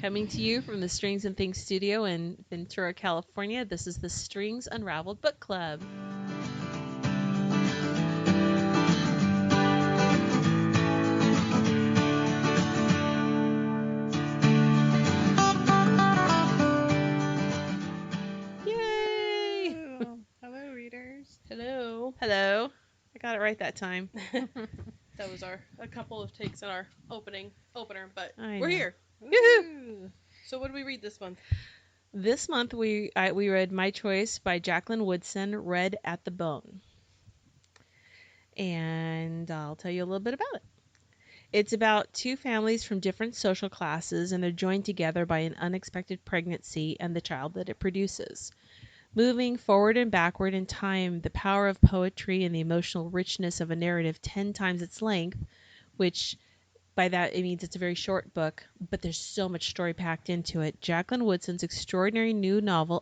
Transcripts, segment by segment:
Coming to you from the Strings and Things studio in Ventura, California, this is the Strings Unraveled Book Club. Yay! Hello, readers. Hello. Hello. I got it right that time. That was a couple of takes in our opener, but I we're know. here. Woohoo! So what did we read this month? This month we read My Choice by Jacqueline Woodson, read at the bone. And I'll tell you a little bit about it. It's about two families from different social classes, and they're joined together by an unexpected pregnancy and the child that it produces. Moving forward and backward in time, the power of poetry and the emotional richness of a narrative 10 times its length, which by that it means it's a very short book, but there's so much story packed into it. Jacqueline Woodson's extraordinary new novel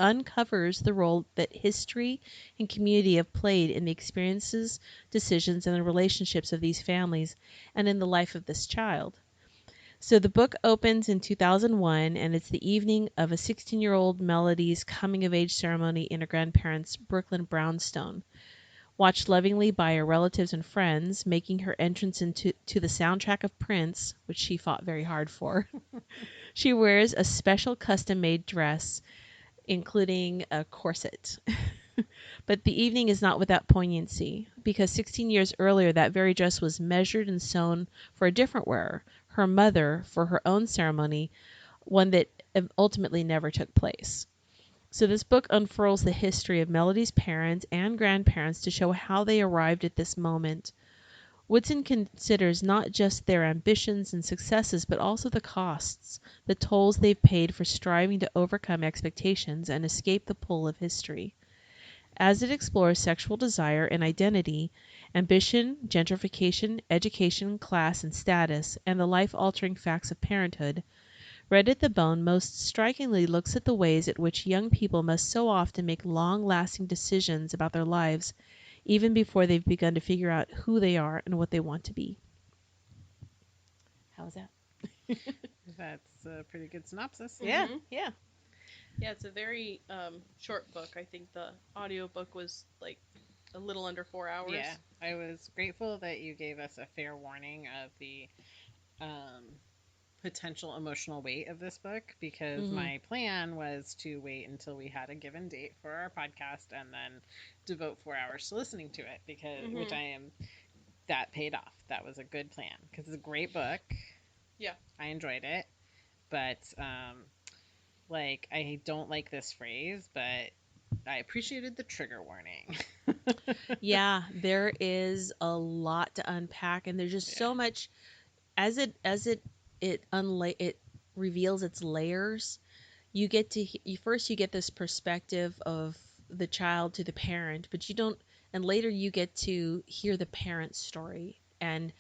uncovers the role that history and community have played in the experiences, decisions, and the relationships of these families and in the life of this child. So the book opens in 2001, and it's the evening of a 16-year-old Melody's coming-of-age ceremony in her grandparents' Brooklyn brownstone. Watched lovingly by her relatives and friends, making her entrance into the soundtrack of Prince, which she fought very hard for. She wears a special custom-made dress, including a corset. But the evening is not without poignancy, because 16 years earlier that very dress was measured and sewn for a different wearer, her mother, for her own ceremony, one that ultimately never took place. So this book unfurls the history of Melody's parents and grandparents to show how they arrived at this moment. Woodson considers not just their ambitions and successes, but also the costs, the tolls they've paid for striving to overcome expectations and escape the pull of history. As it explores sexual desire and identity, ambition, gentrification, education, class, and status, and the life-altering facts of parenthood, Read at the Bone most strikingly looks at the ways in which young people must so often make long-lasting decisions about their lives, even before they've begun to figure out who they are and what they want to be. How was that? That's a pretty good synopsis. Yeah, Mhm. yeah. Yeah, it's a very short book. I think the audiobook was like a little under 4 hours. Yeah, I was grateful that you gave us a fair warning of the um, potential emotional weight of this book, because my plan was to wait until we had a given date for our podcast and then devote 4 hours to listening to it, because which I am that paid off. That was a good plan because it's a great book. Yeah. I enjoyed it, but like, I don't like this phrase, but I appreciated the trigger warning. Yeah, there is a lot to unpack, and there's just so much as it reveals its layers. You get to first you get this perspective of the child to the parent, but you don't, and later you get to hear the parent's story and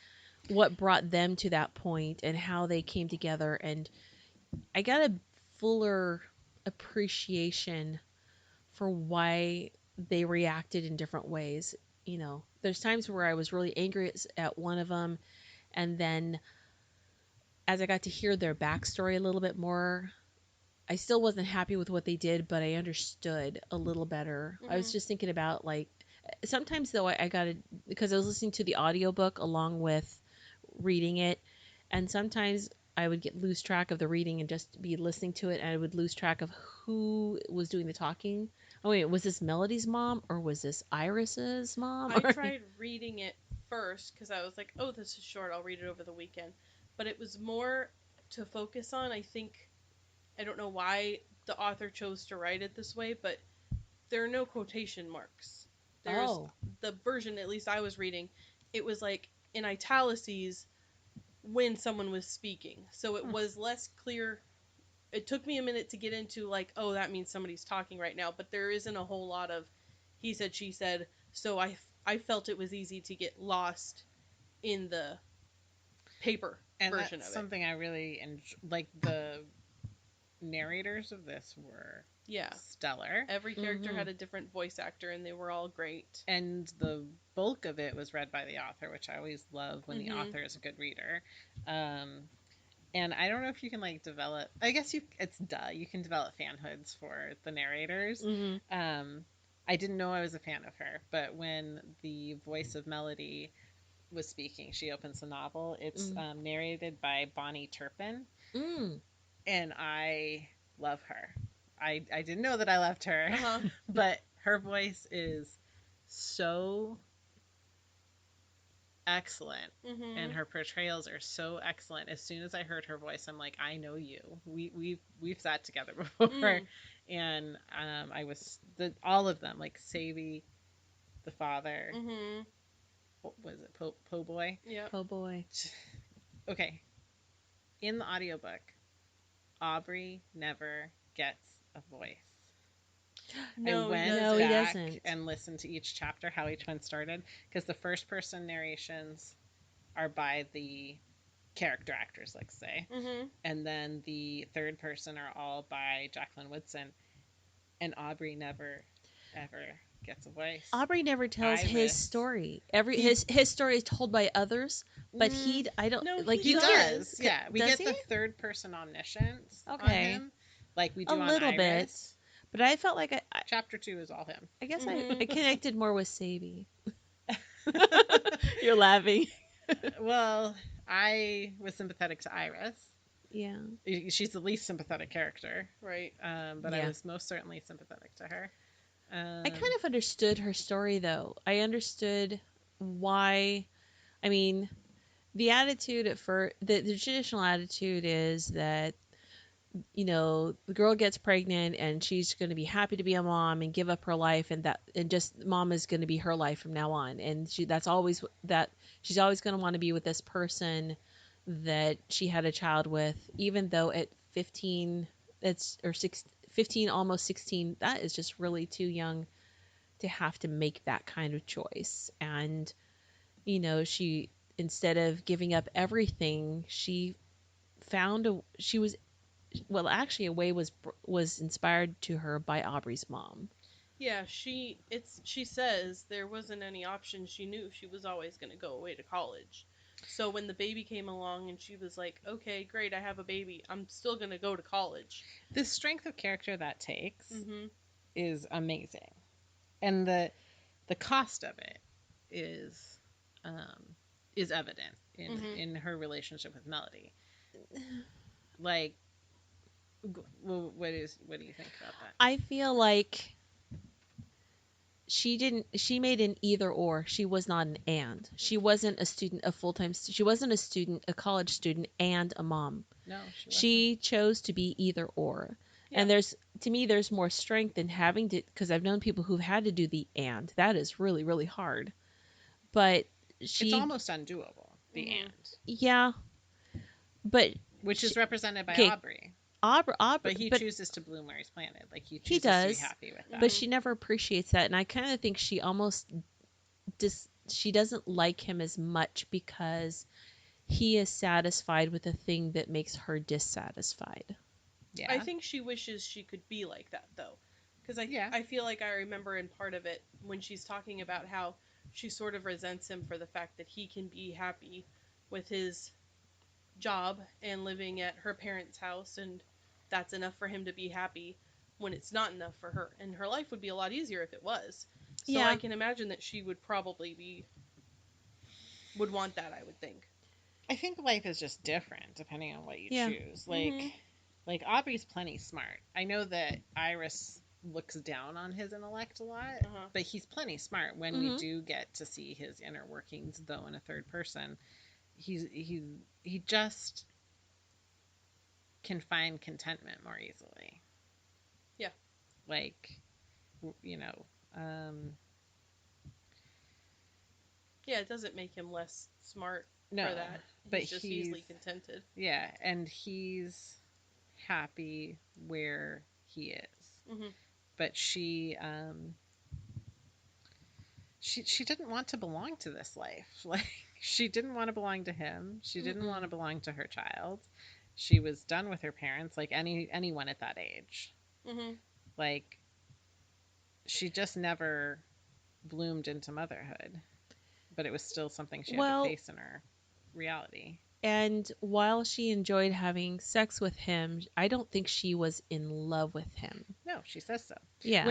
what brought them to that point and how they came together. And I got a fuller appreciation for why they reacted in different ways. There's times where I was really angry at one of them, and then as I got to hear their backstory a little bit more, I still wasn't happy with what they did, but I understood a little better. I was just thinking about, like, sometimes though I got to, because I was listening to the audiobook along with reading it, and sometimes I would lose track of the reading and just be listening to it, and I would lose track of who was doing the talking. Oh wait, was this Melody's mom or was this Iris's mom? I tried reading it first because I was like, oh, this is short. I'll read it over the weekend. But it was more to focus on. I think, I don't know why the author chose to write it this way, but there are no quotation marks. There's the version, at least I was reading, it was like in italices when someone was speaking. So it was less clear. It took me a minute to get into, like, oh, that means somebody's talking right now, but there isn't a whole lot of he said, she said. So I felt it was easy to get lost in the paper and version that's of it. something I really like. The narrators of this were stellar. Every character had a different voice actor, and they were all great. And the bulk of it was read by the author, which I always love when the author is a good reader. And I don't know if you can like develop. I guess it's you can develop fanhoods for the narrators. Mm-hmm. I didn't know I was a fan of her, but when the voice of Melody was speaking, she opens the novel. It's narrated by Bonnie Turpin, and I love her. I didn't know that I loved her, but her voice is so excellent, and her portrayals are so excellent. As soon as I heard her voice, I'm like, I know you. We've sat together before, and I was all of them, like Sadie, the father. What was it, Po Boy? Yeah. Oh boy. Okay, in the audiobook, Aubrey never gets a voice. No, I went he No, he back doesn't. and listened to each chapter, how each one started, because the first person narrations are by the character actors, let's say, and then the third person are all by Jacqueline Woodson, and Aubrey never ever gets a voice. Aubrey never tells his Iris. story. His story is told by others, but I don't No, like he you does. hear. Yeah, we does get he? the third person omniscience on Okay. him, like we A do on little Iris. bit, but I felt like Chapter 2 is all him. I guess I connected more with Sadie. You're You're laughing. Well, I was sympathetic to Iris. Yeah. She's the least sympathetic character, Right. but Yeah. I was most certainly sympathetic to her. I kind of understood her story though. I understood why. I mean, the attitude at first, the traditional attitude is that the girl gets pregnant and she's going to be happy to be a mom and give up her life, and just mom is going to be her life from now on, and she's always going to want to be with this person that she had a child with, even though at 15, 15, almost 16, that is just really too young to have to make that kind of choice. And she, instead of giving up everything, she was, well, actually, a way was inspired to her by Aubrey's mom. Yeah, she says there wasn't any option. She knew she was always going to go away to college. So when the baby came along and she was like, "Okay, great, I have a baby. I'm still going to go to college." The strength of character that takes is amazing, and the cost of it is evident in her relationship with Melody. Like, what do you think about that? I feel like she made an either or. She was not an and. She wasn't a student, she wasn't a student, a college student, and a mom. No, she wasn't. She chose to be either or. Yeah. And to me, there's more strength in having to, because I've known people who've had to do the and. That is really, really hard. But it's almost undoable, the and. Yeah. But which is represented by Aubrey. Aubrey, but he chooses to bloom where he's planted. Like, he chooses to be happy with that. But she never appreciates that, and I kind of think she almost she doesn't like him as much because he is satisfied with a thing that makes her dissatisfied. Yeah. I think she wishes she could be like that though, because I feel like I remember in part of it when she's talking about how she sort of resents him for the fact that he can be happy with his job and living at her parents' house, and that's enough for him to be happy, when it's not enough for her, and her life would be a lot easier if it was. So I can imagine that she would probably would want that, I would think. I think life is just different depending on what you choose. Like Aubrey's plenty smart. I know that Iris looks down on his intellect a lot, but he's plenty smart when we do get to see his inner workings, though in a third person. He just can find contentment more easily. Yeah. Like, yeah, it doesn't make him less smart for that. But he's just easily contented. Yeah, and he's happy where he is. But she didn't want to belong to this life. Like, she didn't want to belong to him. She didn't want to belong to her child. She was done with her parents, like anyone at that age. Like, she just never bloomed into motherhood, but it was still something she had to face in her reality. And while she enjoyed having sex with him, I don't think she was in love with him. No, she says so. Yeah.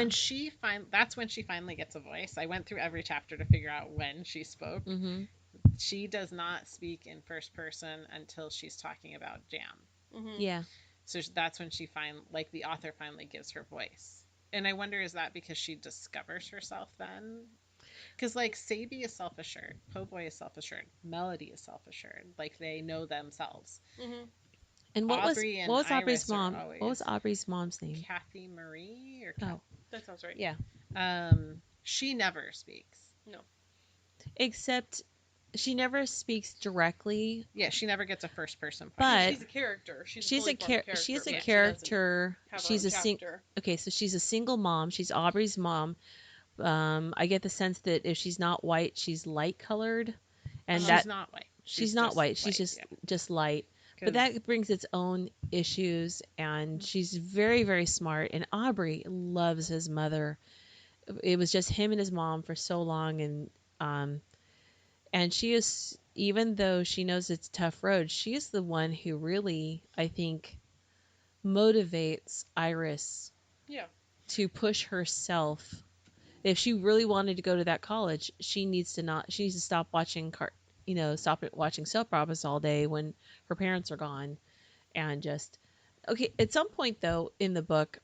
That's when she finally gets a voice. I went through every chapter to figure out when she spoke. Mm-hmm. She does not speak in first person until she's talking about Jam. Mm-hmm. Yeah. So that's when the author finally gives her voice. And I wonder, is that because she discovers herself then? Because like Sadie is self-assured, Po Boy is self-assured, Melody is self-assured, like they know themselves. Mm-hmm. And what Aubrey and was Aubrey's Iris are mom? always What was Aubrey's mom's name? Kathy Marie or Oh, That sounds right. yeah. She never speaks. No. Except she never speaks directly. Yeah, she never gets a first person point. But she's a character. She's she's a a character. she's a but she character. doesn't have her She's own a chapter. okay, so she's a single mom. She's Aubrey's mom. I get the sense that if she's not white, she's light colored, and She's not white. she's not white. She's just light. But that brings its own issues, and she's very, very smart. And Aubrey loves his mother. It was just him and his mom for so long, and she is, even though she knows it's a tough road, she is the one who really, I think, motivates Iris Yeah. to push herself. If she really wanted to go to that college, she needs to stop watching stop watching soap operas all day when her parents are gone, and just okay. At some point though in the book,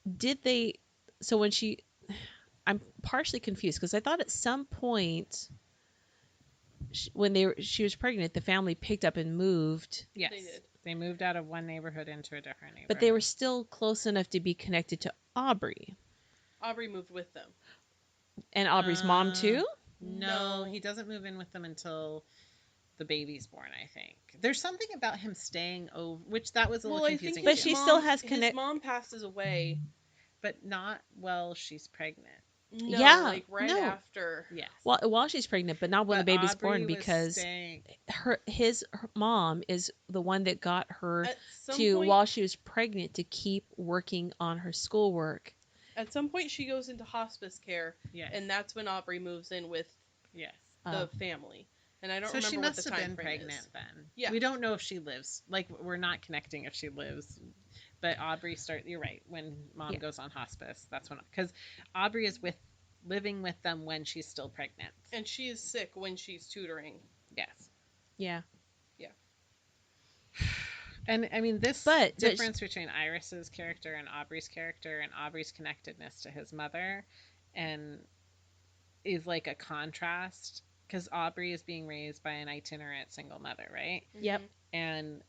did they? So when I'm partially confused because I thought at some point when she was pregnant, the family picked up and moved. Yes, They did. They moved out of one neighborhood into a different neighborhood. But they were still close enough to be connected to Aubrey. Aubrey moved with them. And Aubrey's mom too? No, he doesn't move in with them until the baby's born, I think. There's something about him staying over, which that was a little confusing. But she still has his mom passes away. But not while she's pregnant. No, Yeah, like right after. Yes. Well, while she's pregnant, but not when the baby's Aubrey born, because her mom is the one that got her while she was pregnant, to keep working on her schoolwork. At some point, she goes into hospice care, yes. And that's when Aubrey moves in with the family. And I don't remember she what must the have time been frame pregnant is. then. Yeah. We don't know if she lives. Like, we're not connecting if she lives. But Aubrey you're right, when mom goes on hospice, that's when, because Aubrey is living with them when she's still pregnant. And she is sick when she's tutoring. Yes. Yeah. Yeah. And I mean, difference between Iris's character and Aubrey's character, and Aubrey's connectedness to his mother, and is like a contrast, because Aubrey is being raised by an itinerant single mother, right? Yep. And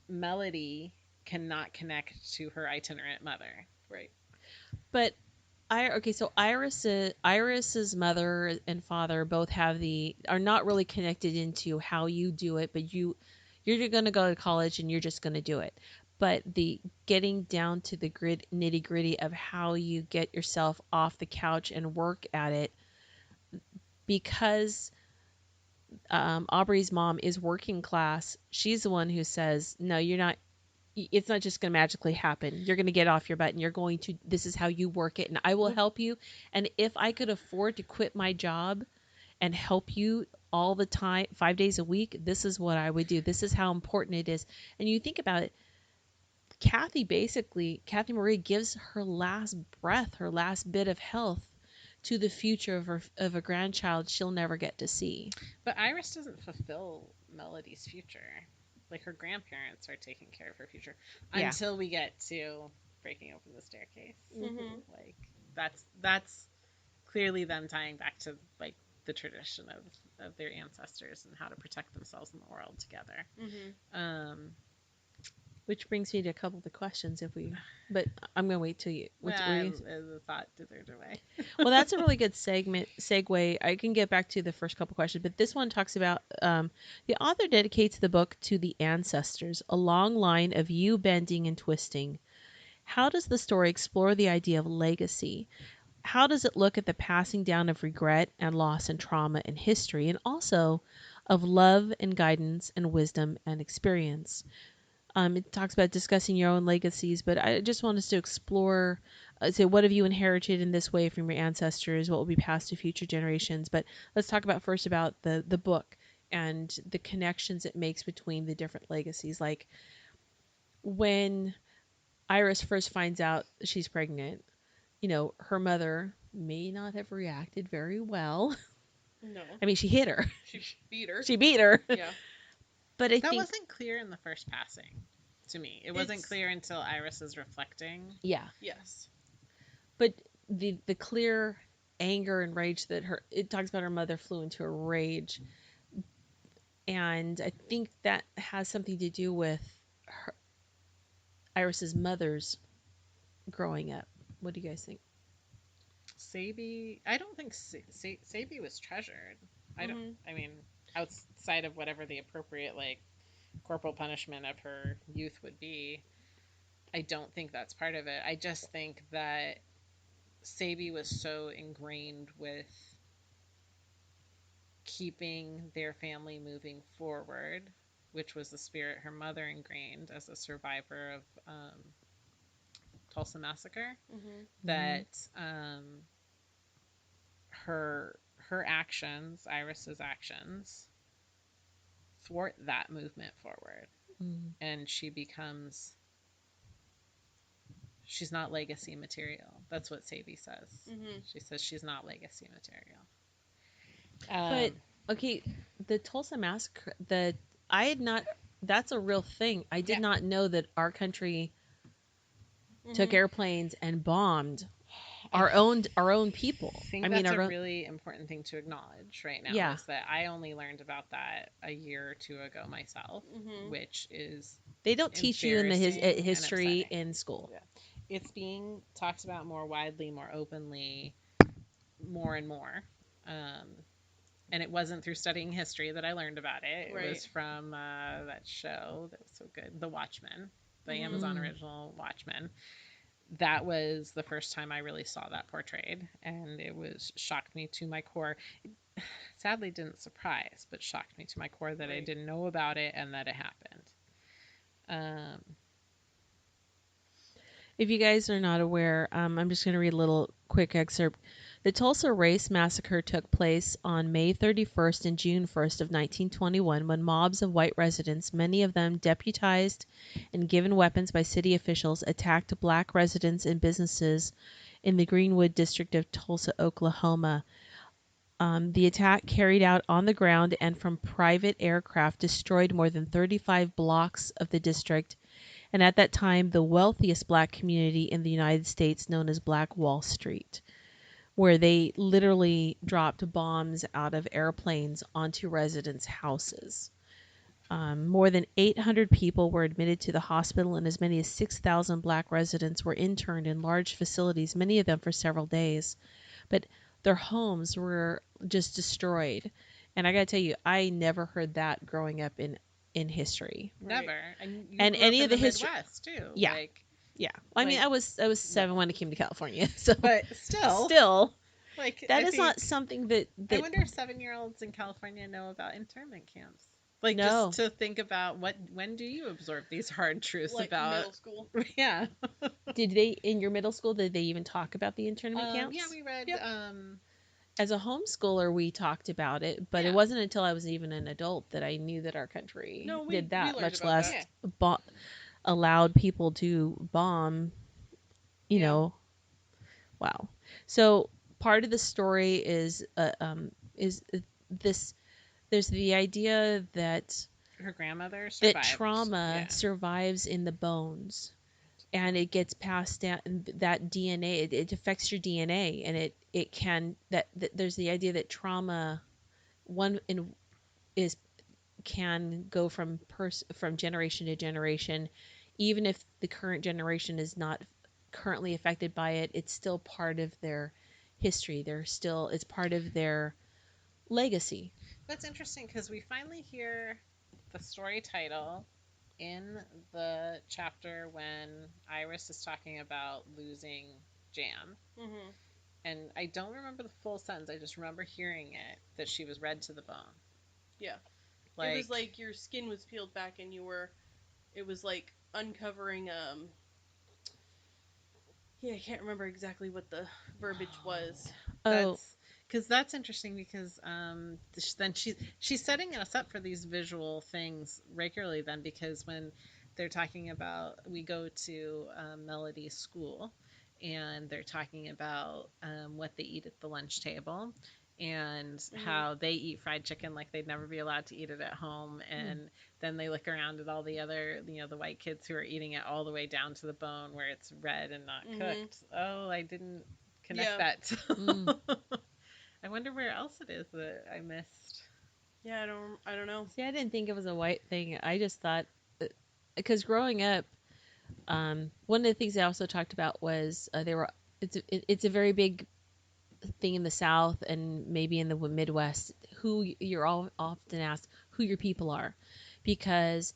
Melody cannot connect to her itinerant mother. Right. But so Iris's mother and father both are not really connected into how you do it, but you're going to go to college and you're just going to do it. But the getting down to the nitty gritty of how you get yourself off the couch and work at it, because Aubrey's mom is working class, she's the one who says, no, you're not. It's not just going to magically happen. You're going to get off your butt and this is how you work it, and I will help you. And if I could afford to quit my job and help you all the time, 5 days a week, this is what I would do. This is how important it is. And you think about it, Kathy Marie gives her last breath, her last bit of health to the future of a grandchild she'll never get to see. But Iris doesn't fulfill Melody's future. Like, her grandparents are taking care of her future until we get to breaking open the staircase. Mm-hmm. Like, that's clearly them tying back to like the tradition of their ancestors and how to protect themselves in the world together. Mm-hmm. Which brings me to a couple of the questions, but I'm going to wait till you. The thought dithered away. Well, that's a really good segue. I can get back to the first couple questions, but this one talks about the author dedicates the book to the ancestors, a long line of you bending and twisting. How does the story explore the idea of legacy? How does it look at the passing down of regret and loss and trauma and history, and also of love and guidance and wisdom and experience? It talks about discussing your own legacies, but I just want us to explore, what have you inherited in this way from your ancestors? What will be passed to future generations? But let's talk about first about the book. and the connections it makes between the different legacies. Like when Iris first finds out she's pregnant, her mother may not have reacted very well. No. I mean, she hit her. She beat her. She beat her. Yeah. But I That think wasn't clear in the first passing to me. It wasn't clear until Iris is reflecting. yeah. Yes. But the clear anger and rage that it talks about her mother flew into a rage, and I think that has something to do with Iris's mother's growing up. What do you guys think? Sabi, I don't think Sabi was treasured. I don't. Mhm. I mean, outside of whatever the appropriate like corporal punishment of her youth would be, I don't think that's part of it. I just think that Sabi was so ingrained with keeping their family moving forward, which was the spirit her mother ingrained as a survivor of Tulsa massacre, Mhm. that her actions, Iris's actions, thwart that movement forward, and she's not legacy material. That's what Sabi says. Mhm. She says she's not legacy material. But okay, the Tulsa massacre, that's a real thing. I did not know that our country took airplanes and bombed our own people. I think that's a really important thing to acknowledge right now. Yeah. Is that I only learned about that a year or two ago myself, which is they don't teach you in the history and in school. Yeah. It's being talked about more widely, more openly, more and more. And it wasn't through studying history that I learned about it. It was from that show that was so good, The Watchmen, the Amazon original Watchmen. That was the first time I really saw that portrayed, and it was shocked me to my core. It sadly didn't surprise, but shocked me to my core that I didn't know about it and that it happened. If you guys are not aware, I'm just going to read a little quick excerpt. The Tulsa Race Massacre took place on May 31st and June 1st of 1921 when mobs of white residents, many of them deputized and given weapons by city officials, attacked black residents and businesses in the Greenwood district of Tulsa, Oklahoma. The attack, carried out on the ground and from private aircraft, destroyed more than 35 blocks of the district, and at that time the wealthiest black community in the United States, known as Black Wall Street, where they literally dropped bombs out of airplanes onto residents' houses. More than 800 people were admitted to the hospital, and as many as 6,000 black residents were interned in large facilities, many of them for several days. But their homes were just destroyed. And I got to tell you, I never heard that growing up in history. Never. And you and grew any up of in the Midwest too. Yeah. Like, yeah. Well, I mean, I was 7 when I came to California, so but still, like that is not something that I wonder if 7-year-olds in California know about internment camps. Like, no. just to think about when do you absorb these hard truths like about middle school? Yeah. Did they in your middle school? Did they even talk about the internment camps? Yeah, we read. Yep. As a homeschooler, we talked about it, but it wasn't until I was even an adult that I knew that our country did that, much less allowed people to bomb. You know, wow. So part of the story is this. There's the idea that her grandmother survived. That trauma survives in the bones, and it gets passed down. That DNA, it affects your DNA, and it can that there's the idea that trauma can go from generation to generation, even if the current generation is not currently affected by it. It's still part of their history. It's part of their legacy. That's interesting because we finally hear the story title in the chapter when Iris is talking about losing Jam. Mm-hmm. And I don't remember the full sentence. I just remember hearing it, that she was red to the bone. Yeah. It was like your skin was peeled back and it was like uncovering, I can't remember exactly what the verbiage was. That's because that's interesting because then she's setting us up for these visual things regularly then because when they're talking about we go to Melody's school and they're talking about what they eat at the lunch table and how they eat fried chicken like they'd never be allowed to eat it at home and then they look around at all the other the white kids who are eating it all the way down to the bone where it's red and not cooked. Oh, I didn't connect that. I wonder where else it is that I missed. Yeah, I don't know. See, I didn't think it was a white thing. I just thought, because growing up, one of the things they also talked about was they were. It's a very big thing in the South and maybe in the Midwest. Who you're all often asked who your people are, because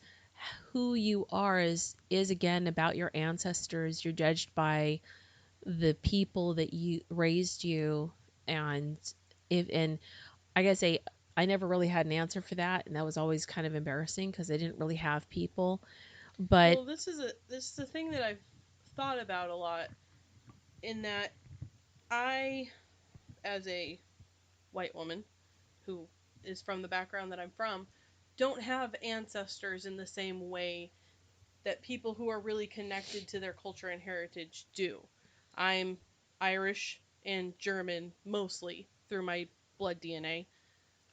who you are is again about your ancestors. You're judged by the people that you raised you, and if and I gotta say, I never really had an answer for that, and that was always kind of embarrassing because I didn't really have people. But Well, this is a thing that I've thought about a lot. In that I, as a white woman who is from the background that I'm from, don't have ancestors in the same way that people who are really connected to their culture and heritage do. I'm Irish and German mostly through my blood DNA.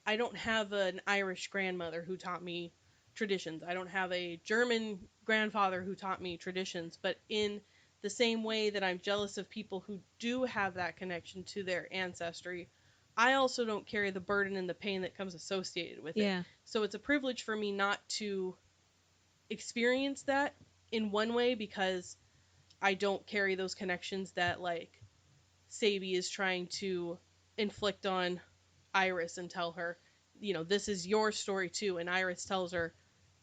I don't have an Irish grandmother who taught me traditions. I don't have a German grandfather who taught me traditions. But in the same way that I'm jealous of people who do have that connection to their ancestry, I also don't carry the burden and the pain that comes associated with it. yeah, So it's a privilege for me not to experience that in one way because I don't carry those connections that like Sadie is trying to inflict on Iris and tell her, this is your story too. And Iris tells her,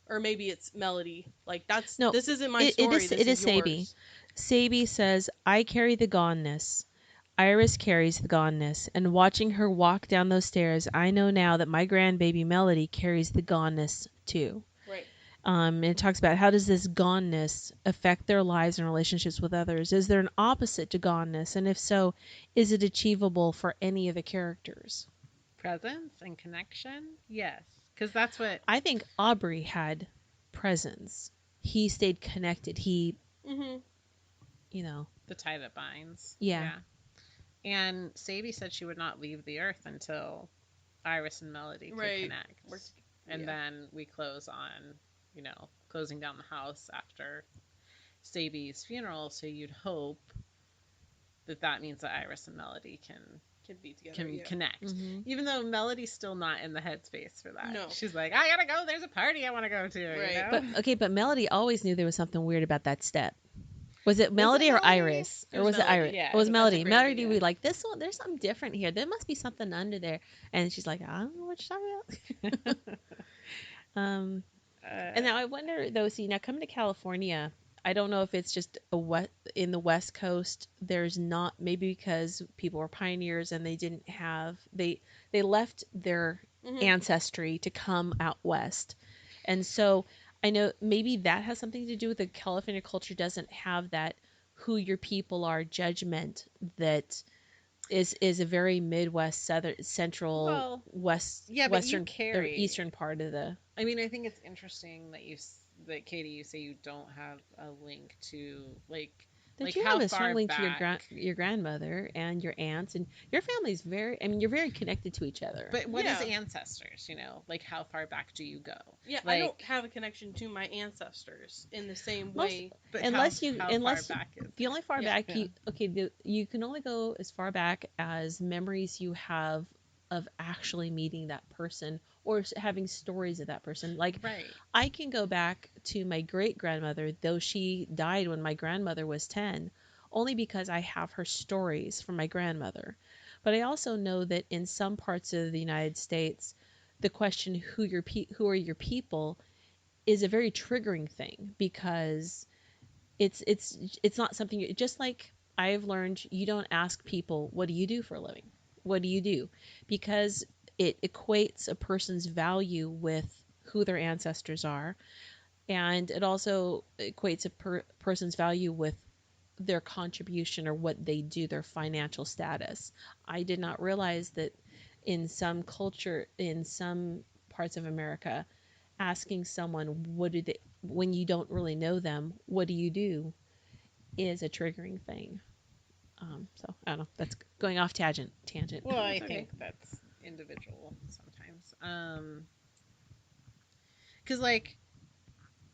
or maybe it's Melody, like no, this isn't my it story. is it This is is Sabi. yours. Sabi says, "I carry the goneness. Iris carries the goneness, and watching her walk down those stairs, I know now that my grandbaby Melody carries the goneness too." Right. And it talks about how does this goneness affect their lives and relationships with others? Is there an opposite to goneness? And if so, is it achievable for any of the characters? Presence and connection? Yes. Because that's what. I think Aubrey had presence. He stayed connected. He, Mm-hmm. you know, The tie that binds. yeah. Yeah. And Sadie said she would not leave the earth until Iris and Melody could Right. connect. And Yeah. then we close on, closing down the house after Sadie's funeral. So you'd hope that that means that Iris and Melody Can be together. can Yeah. connect. Mm-hmm. Even though Melody's still not in the headspace for that. No. She's like, I gotta go. There's a party I want to go to. Right. But Melody always knew there was something weird about that step. Was it Was it Melody or Melody? Iris? It Or was was it Melody. Iris? Yeah, It was it was As a Melody. granny, Melody would yeah. be like, this one, there's something different here. There must be something under there. And she's like, I don't know what you're talking about. And now I wonder though, see, now coming to California, I don't know if it's just in the West Coast, there's not, maybe because people were pioneers and they didn't have, they left their Mm-hmm. ancestry to come out west. And so I know maybe that has something to do with the California culture doesn't have that who your people are judgment that is a very Midwest, Southern, Central, well, West, yeah, but you Western or carry. Eastern part of the. I mean, I think it's interesting that that Katie, you say you don't have a link to That like you how have a far strong link to back. your grandmother and your aunts and your family's very. I mean, you're very connected to each other. But what is Yeah. ancestors? Like how far back do you go? Yeah, I don't have a connection to my ancestors in the same Most way. But unless how far back is the only far Yeah. back Yeah. you can only go as far back as memories you have of actually meeting that person or having stories of that person. Like Right. I can go back to my great grandmother, though she died when my grandmother was 10, only because I have her stories from my grandmother. But I also know that in some parts of the United States, the question who are your people is a very triggering thing because it's not something just like I've learned you don't ask people what do you do for a living? What do you do? Because it equates a person's value with who their ancestors are, and it also equates a person's value with their contribution or what they do, their financial status. I did not realize that in some culture, in some parts of America, asking someone what do they, when you don't really know them, what do you do, is a triggering thing. So I don't know. That's going off tangent. Well, I That's okay. think that's individual sometimes. Because like,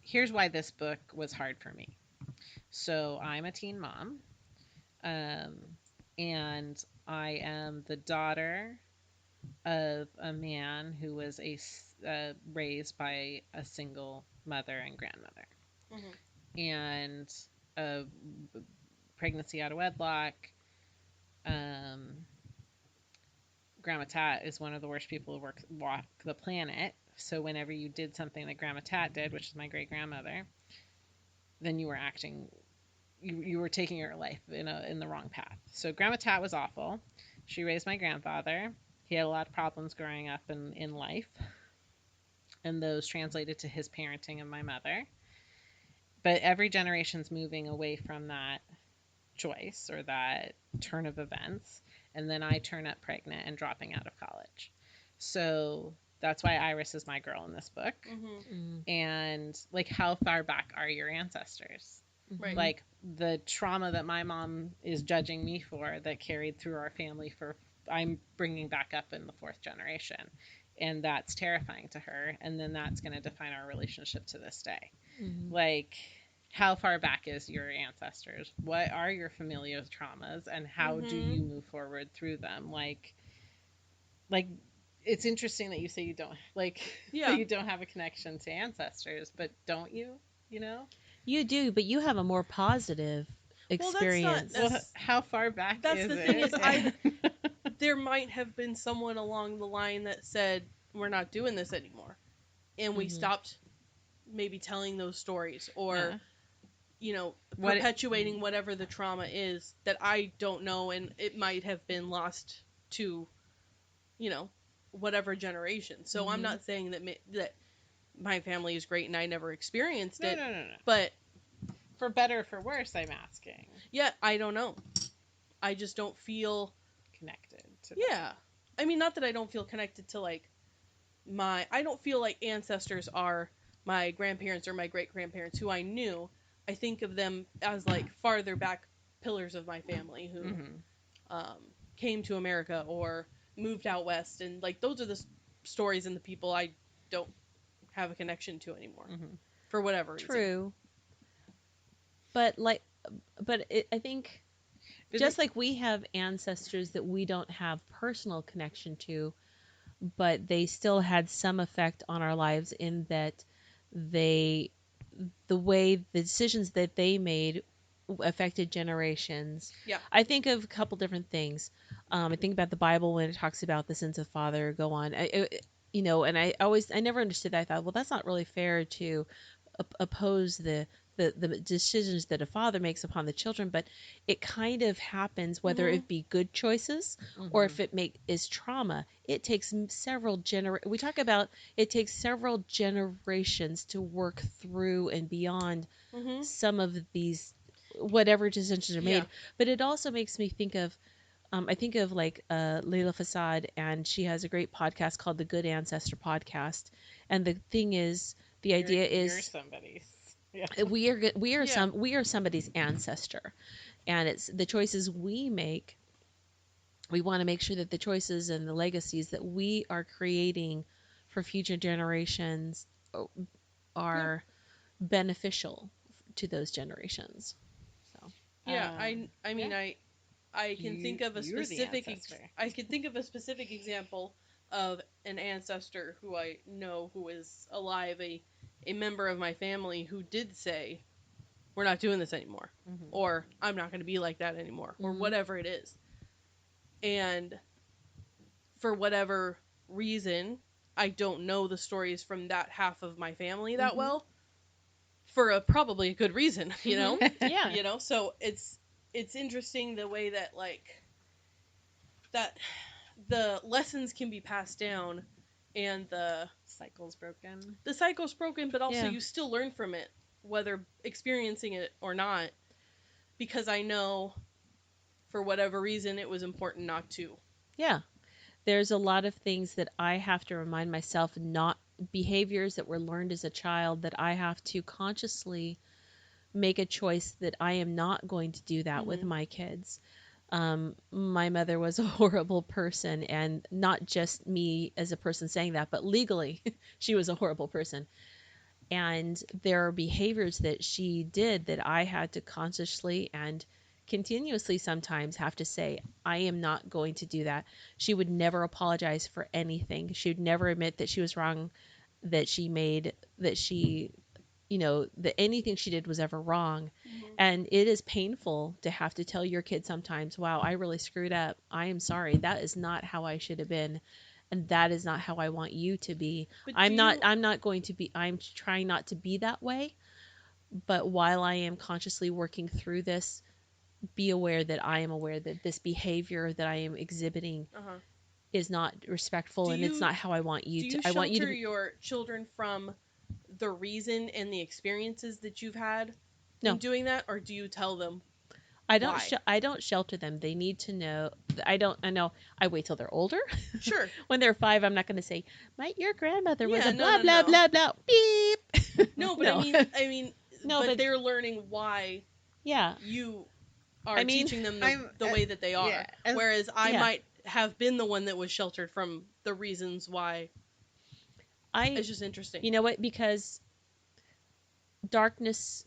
here's why this book was hard for me. So I'm a teen mom, um, and I am the daughter of a man who was raised by a single mother and grandmother, and a pregnancy out of wedlock. Um, Grandma Tat is one of the worst people to walk the planet. So whenever you did something that Grandma Tat did, which is my great grandmother, then you were acting, you were taking your life in the wrong path. So Grandma Tat was awful. She raised my grandfather. He had a lot of problems growing up in life, and those translated to his parenting of my mother. But every generation's moving away from that choice or that turn of events, and then I turn up pregnant and dropping out of college. So that's why Iris is my girl in this book. And like, how far back are your ancestors? Right. Like, the trauma that my mom is judging me for that carried through our family, for I'm bringing back up in the 4th generation, and that's terrifying to her, and then that's going to define our relationship to this day. Like, how far back is your ancestors? What are your familial traumas, and how do you move forward through them? Like it's interesting that you say you don't that you don't have a connection to ancestors, but don't you? You know? You do, but you have a more positive experience. Well, How far back that's is the it? thing is, there might have been someone along the line that said, we're not doing this anymore, and we stopped maybe telling those stories, or perpetuating whatever the trauma is that I don't know, and it might have been lost to whatever generation. So I'm not saying that my family is great and I never experienced it. No. But for better or for worse, I'm asking. Yeah, I don't know. I just don't feel connected to them. I mean, not that I don't feel connected to I don't feel like ancestors are my grandparents or my great grandparents who I knew. I think of them as farther back pillars of my family who came to America or moved out west, and those are the stories and the people I don't have a connection to anymore for whatever reason. True. But I think just like we have ancestors that we don't have personal connection to, but they still had some effect on our lives in that the way the decisions that they made affected generations. Yeah. I think of a couple different things. I think about the Bible when it talks about the sins of father go on. And I never understood that. I thought, well, that's not really fair to oppose the decisions that a father makes upon the children, but it kind of happens whether it be good choices or if it is trauma. It takes we talk about it takes several generations to work through and beyond some of these whatever decisions are made. But it also makes me think of I think of Layla Fassad, and she has a great podcast called the Good Ancestor Podcast. And the thing is, the idea is you're somebody's. Yeah. We are somebody's ancestor, and it's the choices we make. We want to make sure that the choices and the legacies that we are creating for future generations are beneficial to those generations. So I mean I can think of a specific example of an ancestor who I know who is alive, a member of my family who did say, we're not doing this anymore, or I'm not going to be like that anymore, or whatever it is. And for whatever reason, I don't know the stories from that half of my family that well, for probably a good reason, Yeah. So it's interesting the way that that the lessons can be passed down, and the cycle's broken. But also you still learn from it, whether experiencing it or not. because I know for whatever reason it was important not to. Yeah. There's a lot of things that I have to remind myself, not behaviors that were learned as a child, that I have to consciously make a choice that I am not going to do that with Mhm. my kids. My mother was a horrible person, and not just me as a person saying that, but legally, she was a horrible person. And there are behaviors that she did that I had to consciously and continuously sometimes have to say, I am not going to do that. She would never apologize for anything. She would never admit that she was wrong, that she made, that she, that anything she did was ever wrong. Mhm. And it is painful to have to tell your kid sometimes, wow, I really screwed up. I am sorry. That is not how I should have been. And that is not how I want you to be. But do I'm you not going to be, I'm trying not to be that way. But while I am consciously working through this, be aware that I am aware that this behavior that I am exhibiting uh-huh. is not respectful, Do and it's you not how I want you do to. you I want you to shelter be. your children from the reason and the experiences that you've had in No, doing that, or do you tell them why? I don't shelter them. They need to know. I know. I wait till they're older. Sure. When they're 5, I'm not going to say, "My your grandmother was Yeah, a no, blah no, blah no. blah blah beep." No, but I No, mean, I mean, no, but but they're learning why yeah. you I are mean, teaching them I'm the way that they yeah, are. Whereas I yeah. might have been the one that was sheltered from the reasons why. I It's just interesting. You know what? Because darkness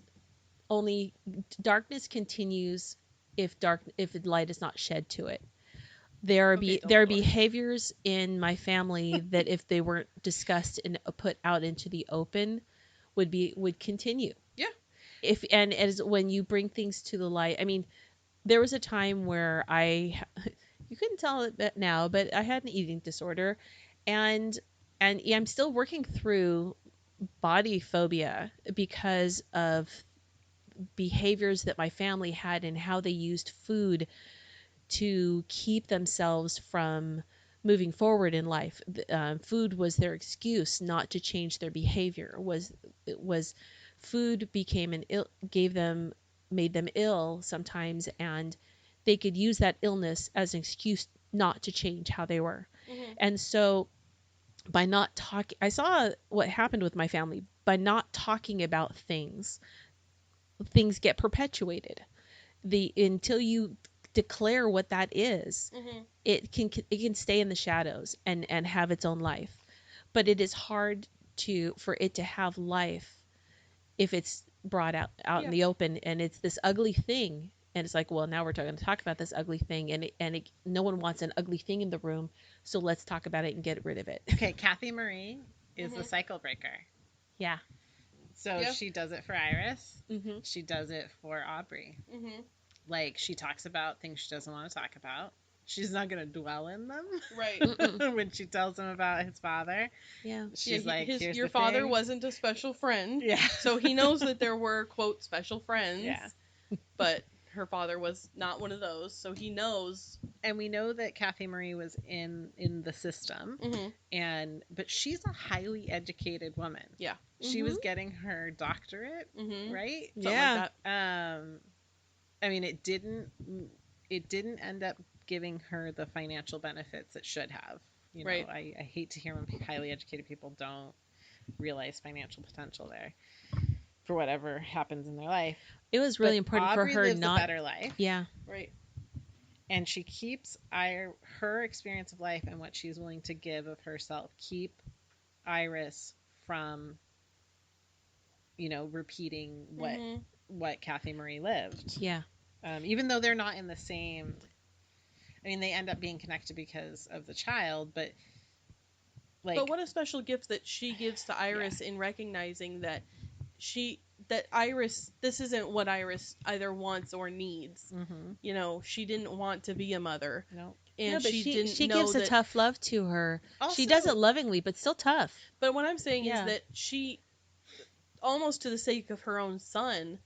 only darkness continues if the light is not shed to it. Okay, There are Dumbledore. behaviors in my family that if they weren't discussed and put out into the open would continue. Yeah. If and as when you bring things to the light, I mean, there was a time where you couldn't tell it now, but I had an eating disorder, and yeah, I'm still working through body phobia because of behaviors that my family had and how they used food to keep themselves from moving forward in life. Food was their excuse not to change their behavior. Was food became an ill gave them made them ill sometimes, and they could use that illness as an excuse not to change how they were. Mhm. And so by not talking, I saw what happened with my family. By not talking about things get perpetuated. The Until you declare what that is, Mhm. it can stay in the shadows and have its own life. But it is hard to for it to have life if it's brought out in Yeah. the open, and it's this ugly thing, and it's like, well, now we're going to talk about this ugly thing, no one wants an ugly thing in the room, so let's talk about it and get rid of it. okay. Kathy Marie is the Mhm. cycle breaker. Yeah. So Yeah. she does it for Iris. Mhm. She does it for Aubrey. Mhm. Like she talks about things she doesn't want to talk about. She's not going to dwell in them. Right. Mm-mm. When she tells him about his father, Yeah. Yeah. she's like, "Here's Your the father thing." wasn't a special friend, Yeah. so he knows that there were quote special Yeah. friends, but her father was not one of those, so he knows. And we know that Kathy Marie was in the system, Mhm. but she's a highly educated woman. Yeah. She Mhm. was getting her doctorate, Mhm. right? Something like Yeah. that. I mean, it didn't end up giving her the financial benefits it should have. Right. I hate to hear when highly educated people don't realize financial potential there for whatever happens in their life. It was But really important for Aubrey her lives a not. better life, Yeah. Right. and she keeps her experience of life and what she's willing to give of herself keep Iris from repeating Mhm. what Kathy Marie lived. Yeah. Even though they're not in the same, I mean, they end up being connected because of the child, but But like, what a special gift that she gives to yeah, Iris in recognizing that she that Iris this isn't what Iris either wants or needs. mm-hmm. She didn't want to be a mother, No. No, and but she didn't she know gives a that. tough love to her. She does it Also, lovingly, but still tough. But what I'm saying is Yeah. that she, almost to the sake of her own son,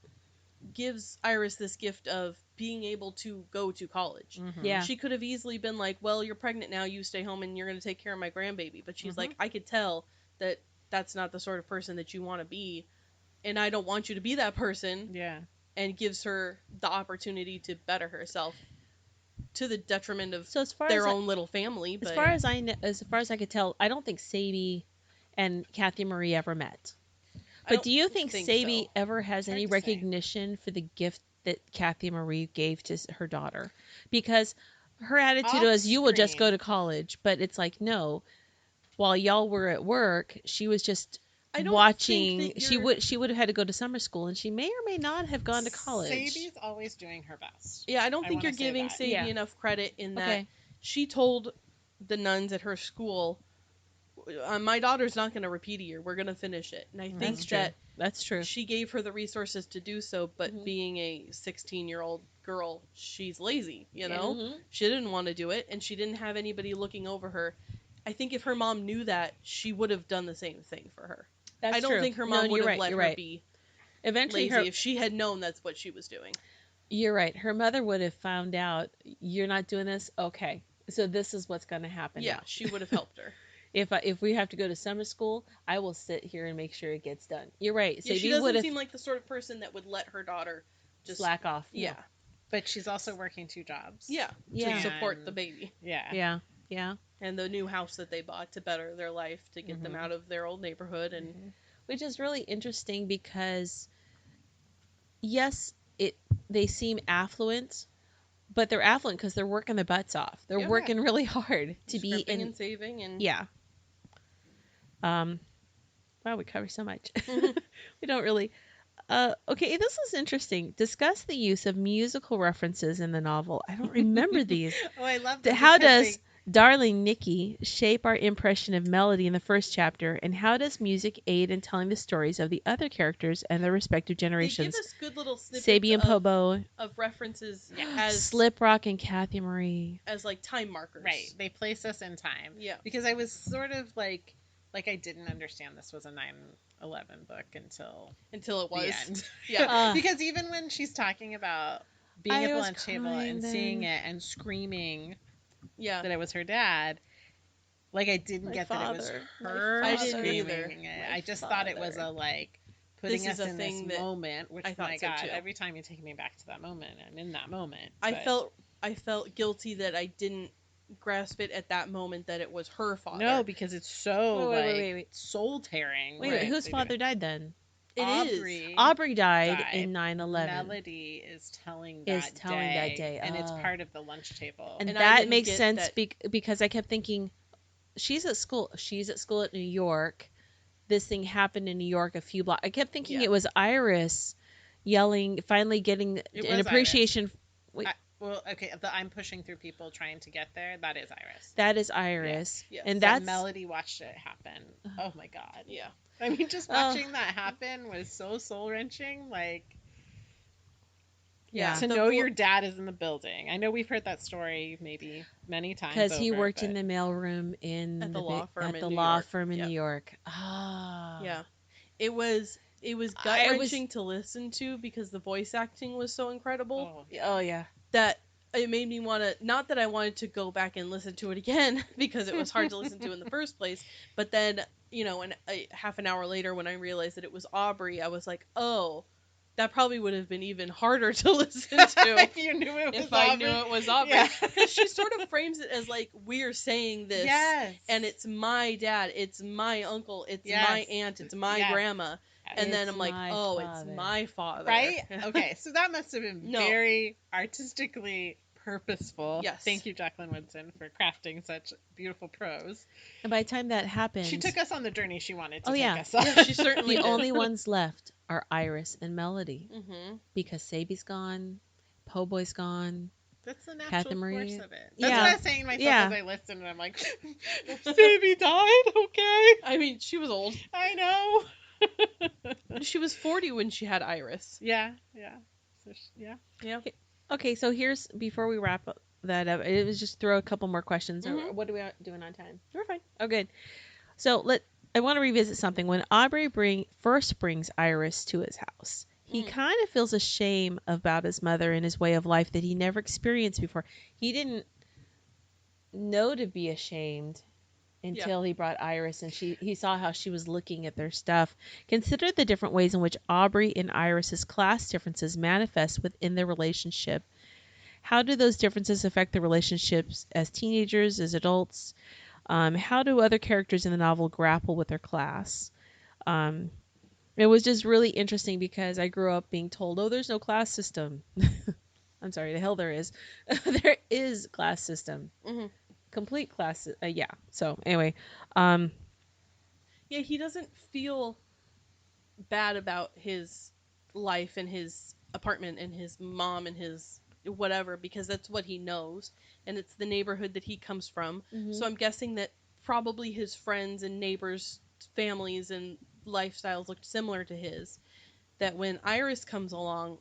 gives Iris this gift of being able to go to college. mm-hmm. Yeah. She could have easily been like, "Well, you're pregnant now, you stay home and you're going to take care of my grandbaby." But she's Mm-hmm. like, "I could tell that that's not the sort of person that you want to be, and I don't want you to be that person." Yeah. and gives her the opportunity to better herself to the detriment of So as far their as own little family. as But far as I know, as far as I could tell, I don't think Sadie and Kathy Marie ever met. I But don't do you think think Sadie so. ever has It's hard any to say. recognition for the gift that Kathy Marie gave to her daughter? Because her attitude was, "You will just go Off-screen. to college," but it's like, no. While y'all were at work, she was just I don't watching. think that She would have had to go to summer school, and she may or may not have gone to college. Sadie's always doing her best. Yeah, I don't I think you're wanna say giving that. Sadie Yeah. enough credit in that Okay. she told the nuns at her school, "My daughter's not going to repeat a year. We're going to finish it." And I think That's true. that That's true. she gave her the resources to do so, but Mhm. being a 16-year-old girl, she's lazy, you Yeah. know? Mhm. She didn't want to do it, and she didn't have anybody looking over her. I think if her mom knew that, she would have done the same thing for her. That's I don't true. think her No, mom would you're have right. let You're her right. be Eventually, lazy if she had known that's what she was doing. you're right. Her mother would have found out, you're not doing this. Okay, so this is what's going to happen. Yeah, now. she would have helped her. If we have to go to summer school, I will sit here and make sure it gets done. You're right. Yeah, she Sadie would doesn't have seem like the sort of person that would let her daughter just slack off. Yeah, But she's also working 2 jobs. yeah, Yeah. to support the And- baby Yeah. Yeah. Yeah. and the new house that they bought to better their life, to get them Mhm. out of their old neighborhood. And Which is really interesting because yes, they seem affluent, but they're affluent because they're working their butts off. They're Yeah. working really hard to be scrimping in. and saving and Yeah. Wow, we cover so much. Mhm. We don't really. Okay, this is interesting. Discuss the use of musical references in the novel. I don't remember these. Oh, I love them. How because does Darling Nikki shape our impression of melody in the first chapter, and how does music aid in telling the stories of the other characters and their respective they give generations? us good little snippets Sabi and Pobo, of references Yeah. as Slip Rock, and Kathy Marie. as like time markers. Right. They place us in time. Yeah. Because I was sort of like I didn't understand this was a 9/11 book until Until it was. the end. Yeah. Because even when she's talking about being I at the was lunch table crying and then. seeing it and screaming Yeah. that it was her dad, I didn't My get that it was father. My her I didn't screaming either. it. My I just thought it was father. putting This is us a in thing this that moment, which I thought my so, God, too. every time you take me back to that moment, I'm in that moment. I but- felt guilty that I didn't grasp it at that moment that it was her father. No, because it's so Wait. soul tearing. Wait, whose father died then? It is. Aubrey died died. in 9/11. Melody is telling Is that telling that day. and it's Ah. part of the lunch table. And And I that didn't makes get sense that- because I kept thinking, she's at school. She's at school at New York. This thing happened in New York a few blocks. I kept thinking Yeah. it was Iris yelling, finally getting It an was appreciation. Wait, Well, okay, I'm pushing through people trying to get there. That is Iris. that is Iris. Yes. And But that's Melody watched it happen. Oh my God. Yeah. I mean, just Oh. watching that happen was so soul wrenching. Yeah. To The know vo- your dad is in the building. I know we've heard that story maybe many times. because he over, worked in but- the mailroom in At the law firm at in the New law York. firm in Yep. New York. Ah. Yeah. It was gut wrenching to listen to because the voice acting was so incredible Oh, Oh yeah. that it made me want to, not that I wanted to go back and listen to it again because it was hard to listen to in the first place, but then, and half an hour later when I realized that it was Aubrey, I was like, oh, that probably would have been even harder to listen to if you knew it was if I Aubrey. knew it was Aubrey. Yeah. Because she sort of frames it as like, we're saying this, Yes. and it's my dad, it's my uncle, it's Yes. my aunt, it's my Yes. grandma. And then It's I'm like, my oh, father. it's my father. Right? Okay, so that must have been No. very artistically purposeful. Yes. Thank you, Jacqueline Woodson, for crafting such beautiful prose. And by the time that happened, She took us on the journey she wanted to Oh, take yeah. us on. Yeah, she certainly the did. only ones left are Iris and Melody Mm-hmm. because Sabi's gone, Po Boy's gone. That's the natural Kathy Marie. course of it. That's Yeah. what I was saying to myself Yeah. as I listened, and I'm like, Baby died? Okay. I mean, she was old. I know. She was 40 when she had Iris. Yeah. So, yeah. Yeah. Okay, so here's before we wrap that up, it was just throw a couple more questions. Or Mhm. what are we doing on time? You're fine. Oh, good. So I want to revisit something. When Aubrey first brings Iris to his house, he Mm. kind of feels ashamed about his mother and his way of life that he never experienced before. He didn't know to be ashamed until he brought Iris and he saw how she was looking at their stuff. Consider the different ways in which Aubrey and Iris's class differences manifest within their relationship. How do those differences affect the relationships as teenagers, as adults? How do other characters in the novel grapple with their class? Um, it was just really interesting because I grew up being told, "Oh, there's no class system." I'm sorry, the hell there is. There is class system. Mm-hmm. Complete class. Yeah. So anyway, um, Yeah, he doesn't feel bad about his life and his apartment and his mom and his whatever because that's what he knows and it's the neighborhood that he comes from. mhm. So I'm guessing that probably his friends and neighbors, families and lifestyles looked similar to his. That when Iris comes along,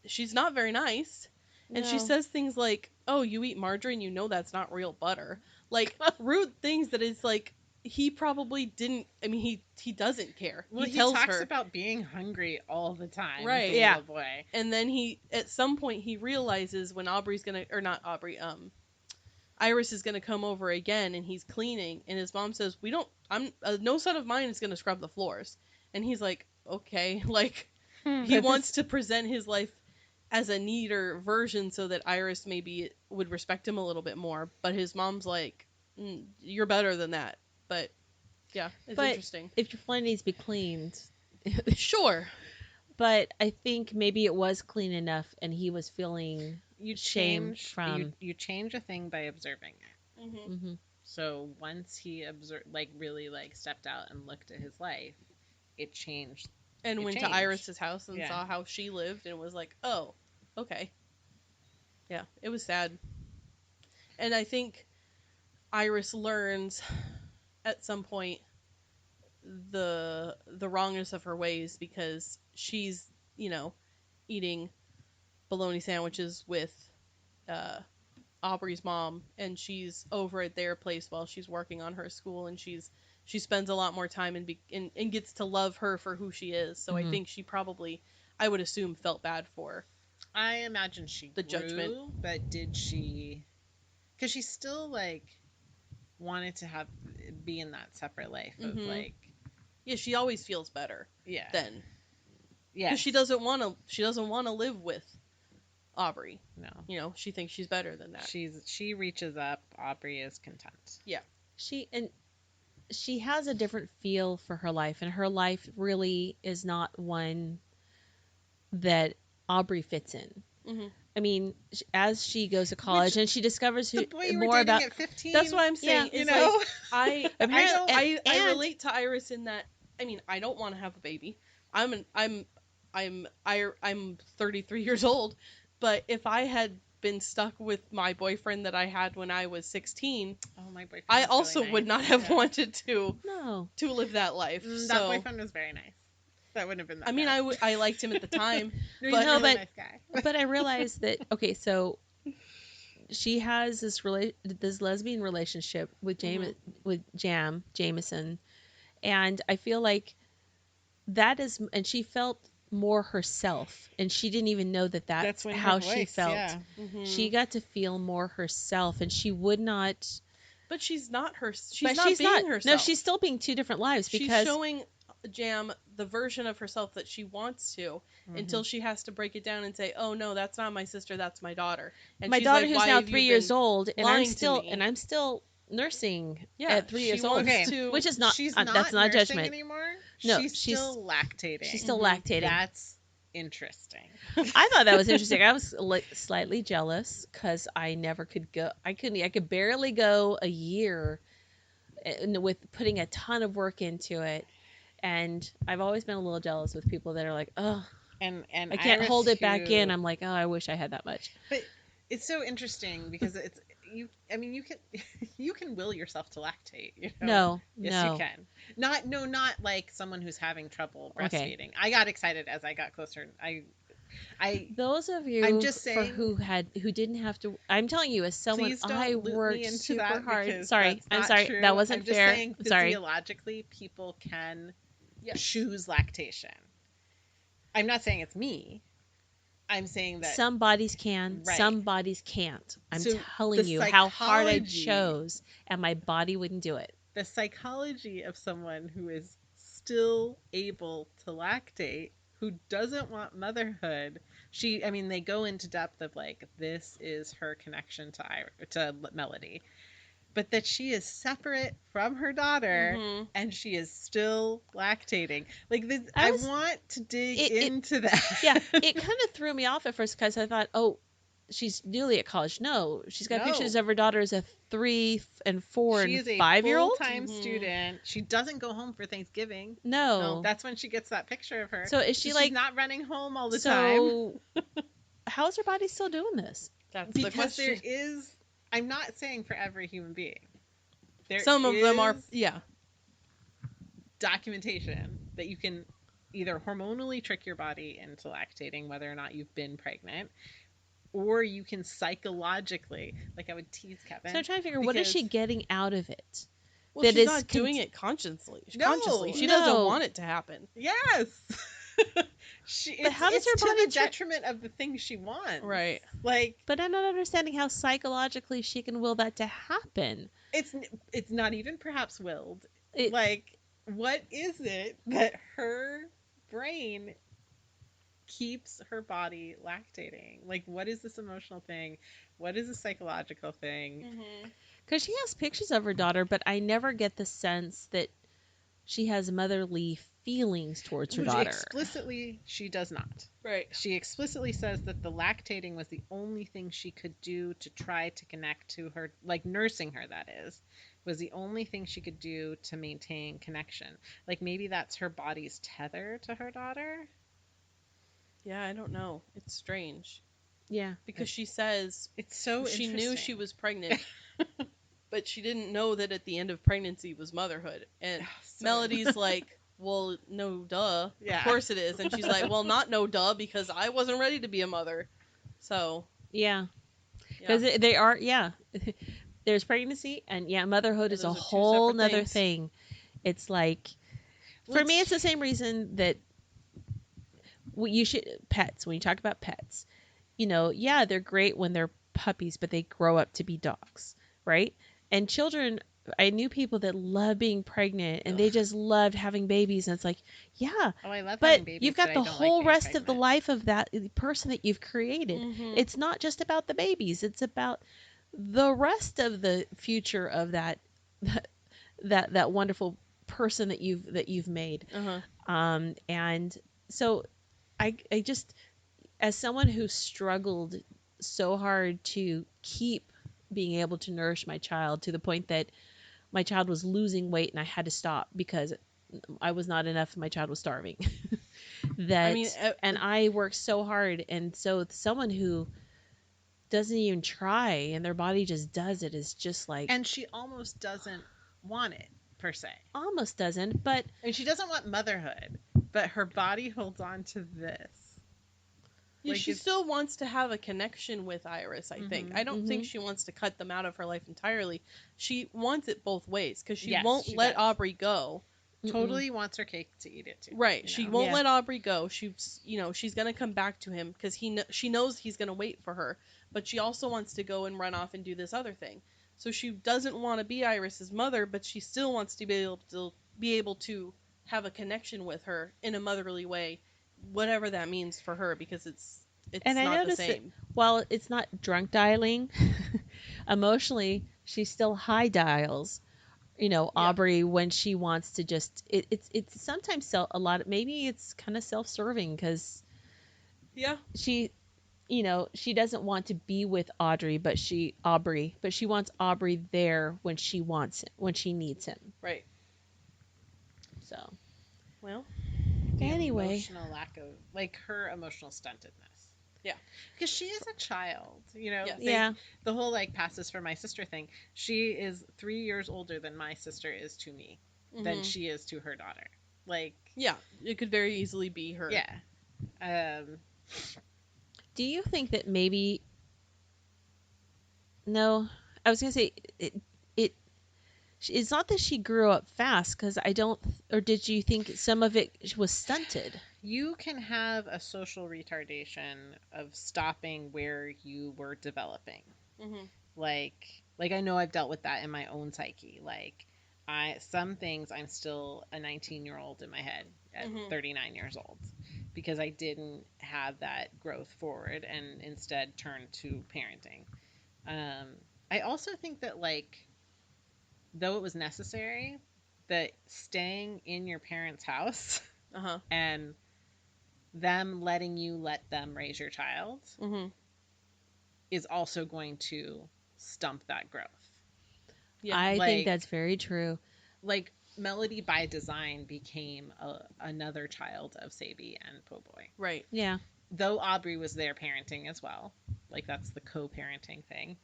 she's not very nice. And she No. says things like, "Oh, you eat margarine, you know that's not real butter." Like rude things that is like he probably didn't. I mean, he doesn't care. Well, he he tells talks her about being hungry all the time. Right. As a Yeah. little boy. and then he at some point he realizes when Aubrey's gonna or not Aubrey Iris is gonna come over again and he's cleaning and his mom says we don't I'm no son of mine is gonna scrub the floors and he's like okay like he wants to present his life as a neater version so that Iris maybe would respect him a little bit more but his mom's like you're better than that but yeah it's But interesting if your floor needs to be cleaned, sure but I think maybe it was clean enough, and he was feeling You shame change from. you change a thing by observing it. mm-hmm. Mm-hmm. So once he observed, like really like stepped out and looked at his life, it changed. and It went changed. to Iris's house and Yeah. saw how she lived and was like, "Oh, okay." Yeah, it was sad. And I think Iris learns at some point the wrongness of her ways because she's, eating bologna sandwiches with uh Aubrey's mom and she's over at their place while she's working on her school and she spends a lot more time and gets to love her for who she is. So I Mhm. think she probably I would assume felt bad for I imagine she the grew, judgment. but did she? Because she still like wanted to be in that separate life of Mhm. like Yeah, she always feels better yeah then yeah because she doesn't want to live with Aubrey. no She thinks she's better than that. she reaches up. Aubrey is content. She has a different feel for her life, and her life really is not one that Aubrey fits in. Mm-hmm. I mean, as she goes to college and she discovers The boy you were more dating about. at 15. That's what I'm saying. Yeah, Is you know? like I Apparently- I relate to Iris in that. I mean, I don't want to have a baby. I'm 33 years old, but if I had been stuck with my boyfriend that I had when I was 16, Oh, my boyfriend. I was also really would nice. not have Yeah. wanted to No. live that life. That So boyfriend was very nice. That wouldn't have been that I mean, bad. I liked him at the time, No, but he's a really but- nice guy. But I realized that okay, so she has this lesbian relationship with Jameson, and I feel like that is, and she felt more herself, and she didn't even know that that's when her how she voice, felt. yeah. Mhm. She got to feel more herself, and she would not. But she's not her. She's But not she's being not. herself. No, she's still being two different lives She's because showing Jam the version of herself that she wants to until she has to break it down and say, "Oh no, that's not my sister, that's my daughter." And my she's daughter, like, who's "Why now have you 3 years been old, and lying to me?" I'm still nursing Yeah, at 3 years she old, wants to. which is not. She's That's not a nursing judgment. anymore. No, she's still lactating. She's still Mhm. lactating. That's interesting. I thought that was interesting. I was slightly jealous because I never could go. I could barely go a year with putting a ton of work into it. And I've always been a little jealous with people that are like, oh, And I can't Iris hold it back too. in. I'm like, oh, I wish I had that much. But it's so interesting because it's you. I mean, you can you can will yourself to lactate. You know? No, Yes, no. you can. Not like someone who's having trouble Okay. breastfeeding. I got excited as I got closer. Those of you I'm just saying, who didn't have to. I'm telling you, as someone, please don't I loop worked me into super that hard. because Sorry, that's I'm not sorry. true. That wasn't I'm just fair. saying I'm sorry. physiologically, people can Yes. choose lactation. I'm not saying it's me. I'm saying that some bodies can, right. some bodies can't. I'm So telling the you how hard I psychology- chose, and my body wouldn't do it. the psychology of someone who is still able to lactate, who doesn't want motherhood. I mean, they go into depth of like, this is her connection to Melody, but that she is separate from her daughter Mhm. and she is still lactating. Like this, I I was- want to dig it- into that. Yeah, it kind of threw me off at first because I thought, oh, she's newly at college. No, she's got No. pictures of her daughter as a 3 and 4 She and is a 5-year-old. full-time Mhm. student. She doesn't go home for Thanksgiving. No. That's when she gets that picture of her. So is she she's like? not running home all the time? So how's her body still doing this? That's the Because question. there is, I'm not saying for every human being. There Some of them are, is yeah. documentation that you can either hormonally trick your body into lactating, whether or not you've been pregnant, or you can psychologically, like I would tease Kevin. So I'm trying to figure, what is she because- getting out of it? Well, That she's is not doing it consciously. No, Consciously, she no. doesn't want it to happen. Yes. But how does her to body the detriment of the things she wants? Right. Like But I'm not understanding how psychologically she can will that to happen. it's not even perhaps willed. It- Like, what is it that her brain keeps her body lactating? Like, what is this emotional thing? What is a psychological thing? Mm-hmm. Because she has pictures of her daughter, but I never get the sense that she has motherly feelings towards her Which daughter. explicitly she does not. Right. She explicitly says that the lactating was the only thing she could do to try to connect to her, like nursing her, that is, was the only thing she could do to maintain connection. Like maybe that's her body's tether to her daughter. Yeah, I don't know. It's strange Yeah. because she says It's so she knew interesting. she was pregnant, but she didn't know that at the end of pregnancy was motherhood. And So- Melody's like, well, no, duh. Yeah. Of course it is. And she's like, well, not no, duh, because I wasn't ready to be a mother. So, Yeah. yeah. Because they are, yeah. There's pregnancy, and yeah, motherhood Yeah, is a those are two whole separate nother things. thing. It's like, Well, for me, it's the same reason that you should, pets, when you talk about pets, yeah, they're great when they're puppies, but they grow up to be dogs, right? And children, I knew people that love being pregnant and they just loved having babies. And it's like, yeah, Oh, I love but having babies, you've got but I the don't like whole being rest of the pregnant. life of that person that you've created. Mhm. It's not just about the babies. It's about the rest of the future of that wonderful person that you've made. Uh-huh. And so I just, as someone who struggled so hard to keep being able to nourish my child to the point that my child was losing weight and I had to stop because I was not enough and my child was starving. I mean, And I worked so hard, and so someone who doesn't even try and their body just does it is just like, And she almost doesn't want it, per se. almost doesn't, but And she doesn't want motherhood, but her body holds on to this. yeah, Like, she it's- still wants to have a connection with Iris, I think. Mhm. I don't think she wants to cut them out of her life entirely. She wants it both ways because she Yes, won't she let does. Aubrey go. Totally wants her cake to eat it too. Right. you She know? won't Yeah. let Aubrey go. She's going to come back to him because she knows he's going to wait for her. But she also wants to go and run off and do this other thing. So she doesn't want to be Iris's mother, but she still wants to be able to have a connection with her in a motherly way, whatever that means for her, because it's And I not the noticed that same. while it's not drunk dialing, emotionally she still high dials. Aubrey, when she wants to just, it's sometimes maybe it's kind of self-serving because Yeah. she doesn't want to be with Aubrey, but she wants Aubrey there when she needs him. Right. So Well, The anyway, emotional lack of, like, her emotional stuntedness. Yeah. Because she is a child, Yes. yeah, The whole, like, passes for my sister thing. She is 3 years older than my sister is to me, than mhm. she is to her daughter. Like, Yeah, it could very easily be her. yeah. do you think that maybe, no, I was gonna say it's not that she grew up fast, because I don't, or did you think some of it was stunted? you can have a social retardation of stopping where you were developing. Mhm. Like I know I've dealt with that in my own psyche. Like some things I'm still a 19-year-old in my head at Mhm. 39 years old because I didn't have that growth forward and instead turned to parenting. I also think that like though it was necessary, that staying in your parents' house Uh-huh. and them letting you let them raise your child Mhm. is also going to stump that growth. Yeah. I think Like that's very true. like Melody by design became another child of Sabi and Po Boy. Right. Yeah. Though Aubrey was there parenting as well. Like that's the co-parenting thing.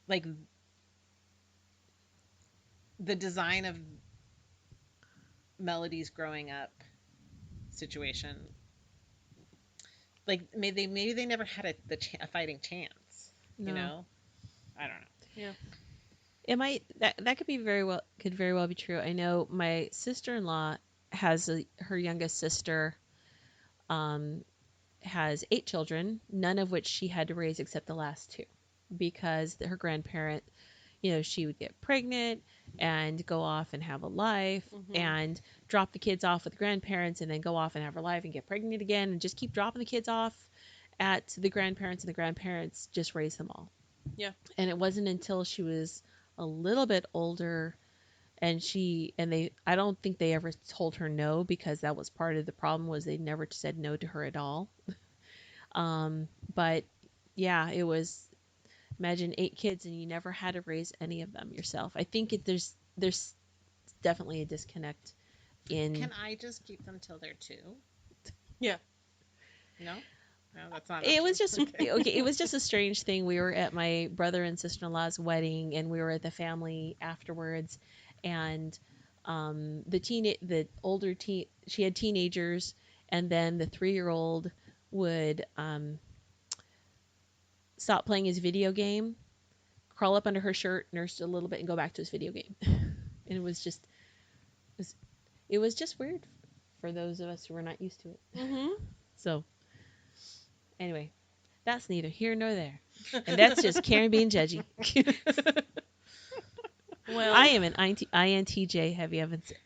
Like the design of Melody's growing up situation, like maybe they never had a fighting chance. You No. know, I don't know. Yeah. It might that could very well be true. I know my sister-in-law has her youngest sister um has 8 children, none of which she had to raise except the last two because her grandparent, she would get pregnant and go off and have a life Mhm. and drop the kids off with the grandparents and then go off and have her life and get pregnant again and just keep dropping the kids off at the grandparents, and the grandparents just raise them all. Yeah. And it wasn't until she was a little bit older and they I don't think they ever told her no, because that was part of the problem, was they never said no to her at all. But yeah, it was, imagine 8 kids and you never had to raise any of them yourself. I think there's definitely a disconnect in. Can I just keep them till they're 2? Yeah. No, no, that's not an It was option. just Okay. okay. It was just a strange thing. We were at my brother and sister-in-law's wedding, and we were at the family afterwards, and the older she had teenagers, and then the 3-year-old would stop playing his video game, crawl up under her shirt, nurse it a little bit, and go back to his video game. And it was, it was just weird for those of us who were not used to it. Mhm. So anyway, that's neither here nor there. And that's just Karin being judgy. Well. I am an INTJ,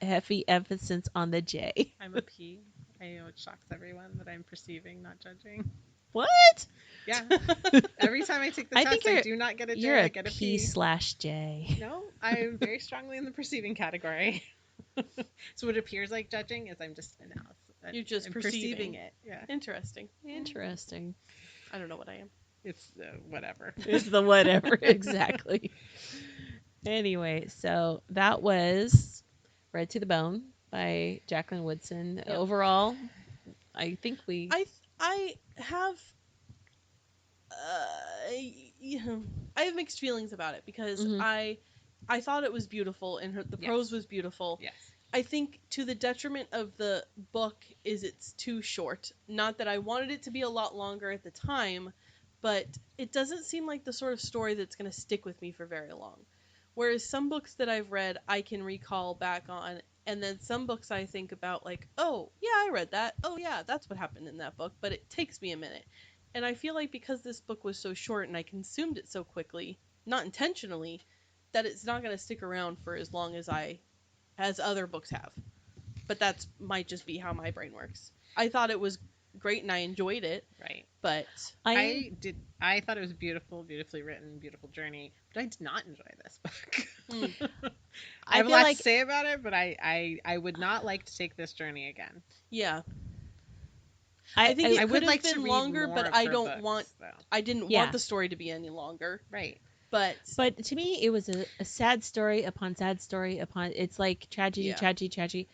heavy emphasis on the J. I'm a P. I know it shocks everyone that I'm perceiving, not judging. What? Yeah. Every time I take the I think test, I do not get a you're J. a I get a P P. slash J. No, I'm very strongly in the perceiving category. So what appears like judging is I'm just analysis. You're just I'm perceiving it. Yeah. Interesting. Interesting. I don't know what I am. It's whatever. It's the whatever, exactly. Anyway, so that was Red to the Bone by Jacqueline Woodson. Yep. Overall, I think we. I have yeah, I have mixed feelings about it because Mhm. I thought it was beautiful and the prose was beautiful. Yes. I think to the detriment of the book is it's too short. Not that I wanted it to be a lot longer at the time, but it doesn't seem like the sort of story that's going to stick with me for very long. Whereas some books that I've read, I can recall back on, and then some books I think about like, oh, yeah, I read that. Oh, yeah, that's what happened in that book, but it takes me a minute. And I feel like because this book was so short and I consumed it so quickly, not intentionally, that it's not going to stick around for as long as other books have. But that's might just be how my brain works. I thought it was great and I enjoyed it. Right. But I thought it was beautiful, beautifully written, beautiful journey, but I did not enjoy this book. I have a lot to say about it, but I would not like to take this journey again. Yeah. I think it could have been longer, but I don't books, want. though. I didn't Yeah. want the story to be any longer. Right. But to me, it was a sad story upon sad story upon. It's like tragedy, tragedy, tragedy.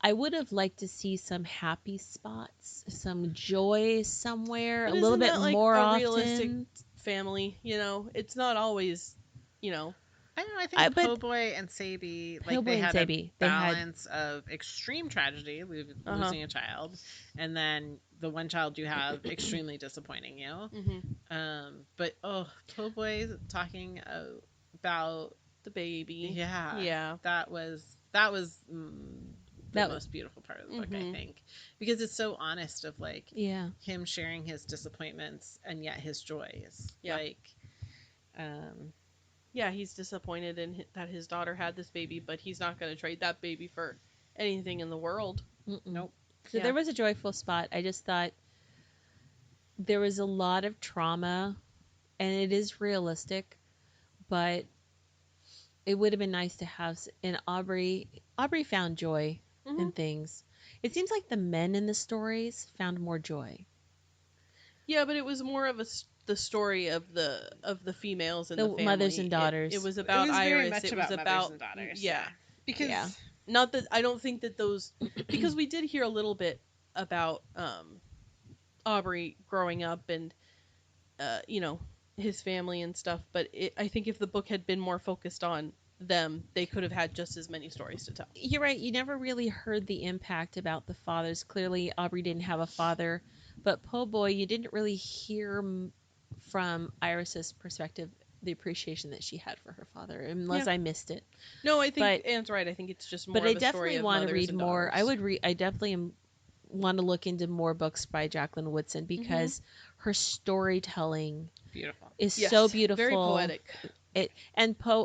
I would have liked to see some happy spots, some joy somewhere, but a little isn't bit that like more a often. realistic family? It's not always. I don't know. I think but Po Boy and Sabi, Po Boy they and had Sabi, a balance of extreme tragedy, losing a child, and then the one child you have extremely disappointing you. But Po Boy talking about the baby. Yeah. Yeah. That was the most beautiful part of the book, I think, because it's so honest of like him sharing his disappointments and yet his joys. Yeah, he's disappointed in that his daughter had this baby, but he's not going to trade that baby for anything in the world. Nope. So there was a joyful spot. I just thought there was a lot of trauma, and it is realistic, but it would have been nice to have. And Aubrey found joy in things. It seems like the men in the stories found more joy. Yeah, but it was more of the story of the females in the family. Mothers and daughters. It was about it was Iris. Very much it about was mothers about and daughters. Yeah. Because not that I don't think that those because we did hear a little bit about Aubrey growing up and his family and stuff, but I think if the book had been more focused on them, they could have had just as many stories to tell. You're right. You never really heard the impact about the fathers. Clearly, Aubrey didn't have a father, but Po Boy, you didn't really hear from Iris's perspective the appreciation that she had for her father, unless I missed it. No, I think Anne's right. I think it's just more. But of I a definitely story of want to read more. daughters. I would read. I definitely want to look into more books by Jacqueline Woodson because her storytelling is so beautiful, very poetic.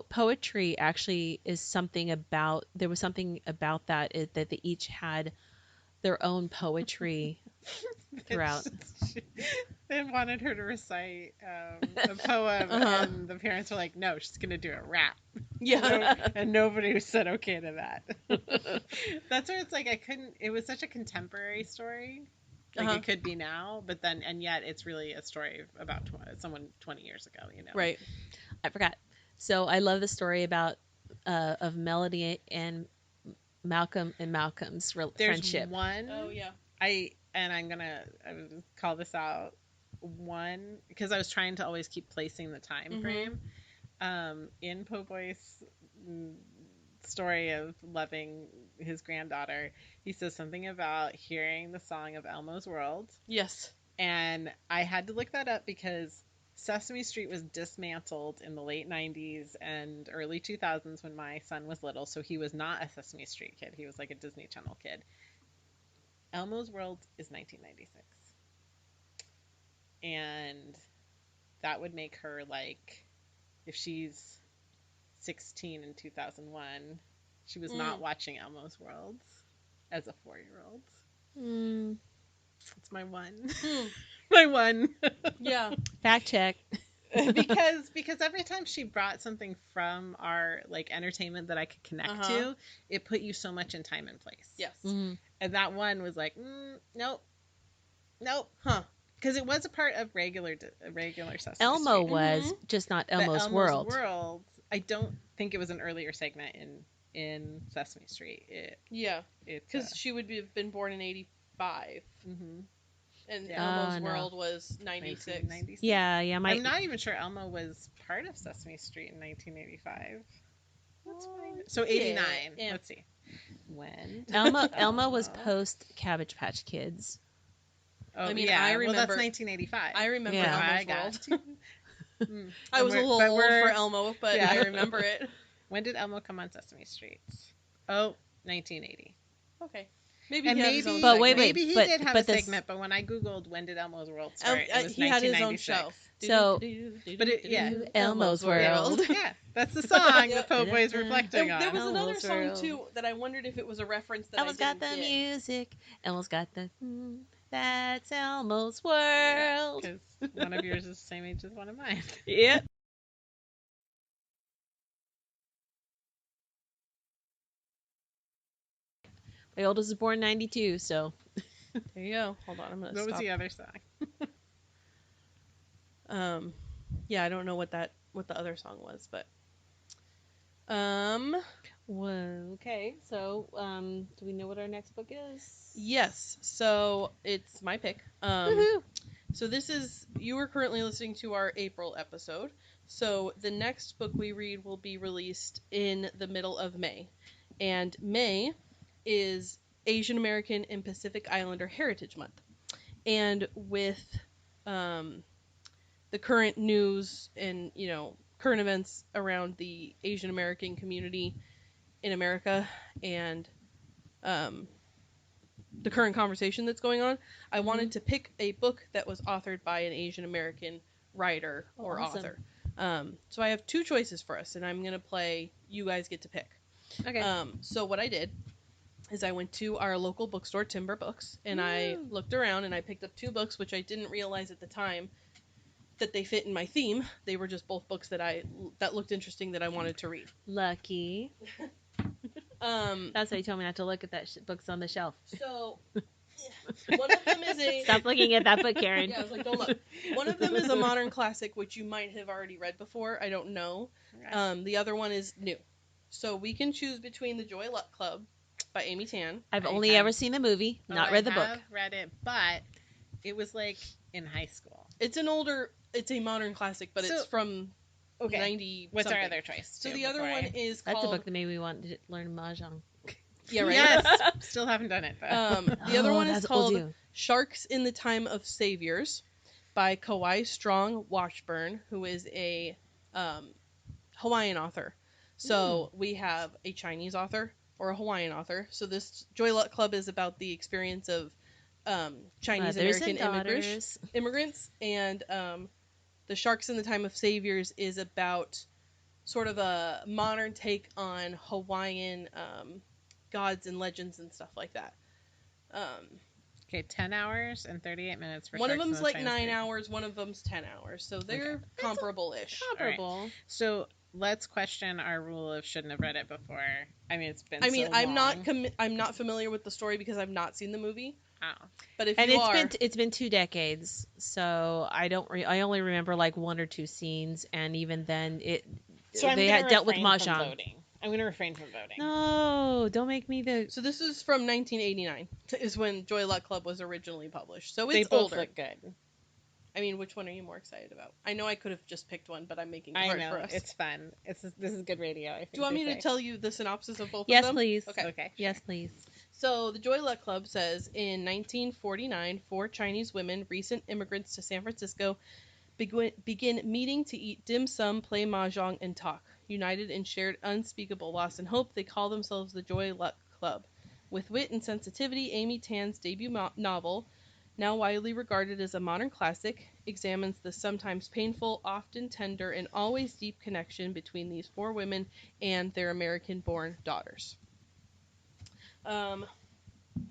Poetry actually is something about. There was something about that that they each had their own poetry throughout. They wanted her to recite a poem, and the parents were like, "No, she's gonna do a rap." Yeah, and nobody said okay to that. That's where it's like I couldn't. It was such a contemporary story, like it could be now, but then and yet it's really a story about someone 20 years ago. Right. I forgot. So I love the story about of Melody and Malcolm and Malcolm's friendship. There's one. Oh yeah. I'm gonna call this out. One, because I was trying to always keep placing the time frame. In Po Boy's story of loving his granddaughter, he says something about hearing the song of Elmo's World. Yes. And I had to look that up because Sesame Street was dismantled in the late 90s and early 2000s when my son was little, so he was not a Sesame Street kid. He was like a Disney Channel kid. Elmo's World is 1996. And that would make her like, if she's 16 in 2001, she was not watching Elmo's World as a 4-year-old. It's my one. My one. Yeah. Fact check. because every time she brought something from our like entertainment that I could connect to, it put you so much in time and place. Yes. And that one was like, nope, because it was a part of regular Sesame Elmo Street. was just not Elmo's World. World. I don't think it was an earlier segment in Sesame Street. Because she would have been born in '85. And Elmo's World was 96. Yeah. I'm not even sure Elmo was part of Sesame Street in 1985. Let's find it. So 89. Yeah. Let's see. When Elmo was post Cabbage Patch Kids. Oh, I mean, I remember. Well, that's 1985. I remember Elmo's World. I was a little old for Elmo, but I remember it. When did Elmo come on Sesame Street? Oh, 1980. Okay. Maybe and he maybe, had his own maybe he did have a segment, but when I googled when did Elmo's World start, it was he had his own show. So, Elmo's World. Yeah, that's the song that Po Boy's reflecting on. There was another song too that I wondered if it was a reference that Elmo's got the music. Elmo's got the. That's Elmo's World. Because one of yours is the same age as one of mine. Yep. My oldest was born in 92, so. There you go. Hold on, I'm going to stop. What was the other song? Yeah, I don't know what the other song was, but. Well, okay, so, do we know what our next book is? Yes, so it's my pick. Woohoo! So you are currently listening to our April episode. So the next book we read will be released in the middle of May. And May is Asian American and Pacific Islander Heritage Month. And with the current news and, current events around the Asian American community in America and the current conversation that's going on, I Mm-hmm. wanted to pick a book that was authored by an Asian American writer or awesome. author. So I have 2 choices for us, and I'm going to play, you guys get to pick. Okay. So what I did is I went to our local bookstore, Timber Books, and I Woo. looked around and I picked up 2 books, which I didn't realize at the time that they fit in my theme. They were just both books that looked interesting that I wanted to read. Lucky. That's why you told me not to look at that books on the shelf. So one of them is a Stop looking at that book, Karin. Yeah, I was like, don't look. One of them is a modern classic, which you might have already read before. I don't know. Okay. The other one is new. So we can choose between The Joy Luck Club by Amy Tan. I've I only have- ever seen the movie, not read the I book. have read it, but it was like in high school. It's a modern classic, but So- it's from Okay. 90 What's something. our other choice? So too, the other before one I- is That's called... a book that made me want to learn mahjong. Yeah, right? Yes. Still haven't done it, though. The other one is that's what we'll called do. Sharks in the Time of Saviors by Kauai Strong Washburn, who is a Hawaiian author. So we have a Chinese author or a Hawaiian author. So this Joy Luck Club is about the experience of Chinese Mothers American and daughters. immigrants, and the Sharks in the Time of Saviors is about sort of a modern take on Hawaiian gods and legends and stuff like that. Okay, 10 hours and 38 minutes for One of Sharks in them's the like Time 9 State. hours, one of them's 10 hours. So they're Okay. comparable-ish. Comparable. So let's question our rule of shouldn't have read it before. I mean, it's been I mean, so I'm long. not familiar with the story because I've not seen the movie. Oh. But if And you it's are, been 2 decades, so I don't. I only remember like 1 or 2 scenes, and even then, So I'm they gonna had dealt with refrain from mahjong. voting. I'm going to refrain from voting. No, don't make me the. so this is from 1989 is when Joy Luck Club was originally published. So They it's both older. look good. I mean, which one are you more excited about? I know I could have just picked one, but I'm making it I hard know for us. it's fun. This is good radio. I think. Do you want they me to say. tell you the synopsis of both Yes, of them? please. Okay. Okay. Yes, please. So, the Joy Luck Club says in 1949, 4 Chinese women, recent immigrants to San Francisco, begin meeting to eat dim sum, play mahjong, and talk. United in shared unspeakable loss and hope, they call themselves the Joy Luck Club. With wit and sensitivity, Amy Tan's debut novel, now widely regarded as a modern classic, examines the sometimes painful, often tender, and always deep connection between these 4 women and their American-born daughters.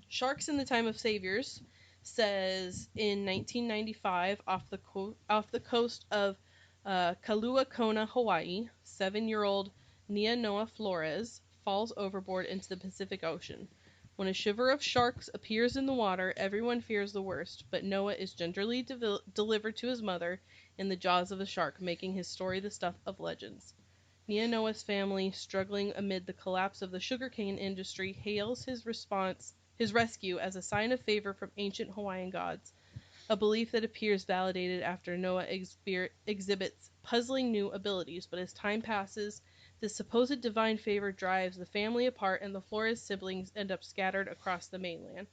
Sharks in the Time of Saviors says in 1995, off the coast of Kailua Kona, Hawaii, 7-year-old Nia Noah Flores falls overboard into the Pacific Ocean. When a shiver of sharks appears in the water, everyone fears the worst, but Noah is gingerly delivered to his mother in the jaws of a shark, making his story the stuff of legends. Nia Noah's family, struggling amid the collapse of the sugarcane industry, hails his rescue as a sign of favor from ancient Hawaiian gods, a belief that appears validated after Noah exhibits puzzling new abilities, but as time passes, this supposed divine favor drives the family apart and the Flores siblings end up scattered across the mainland.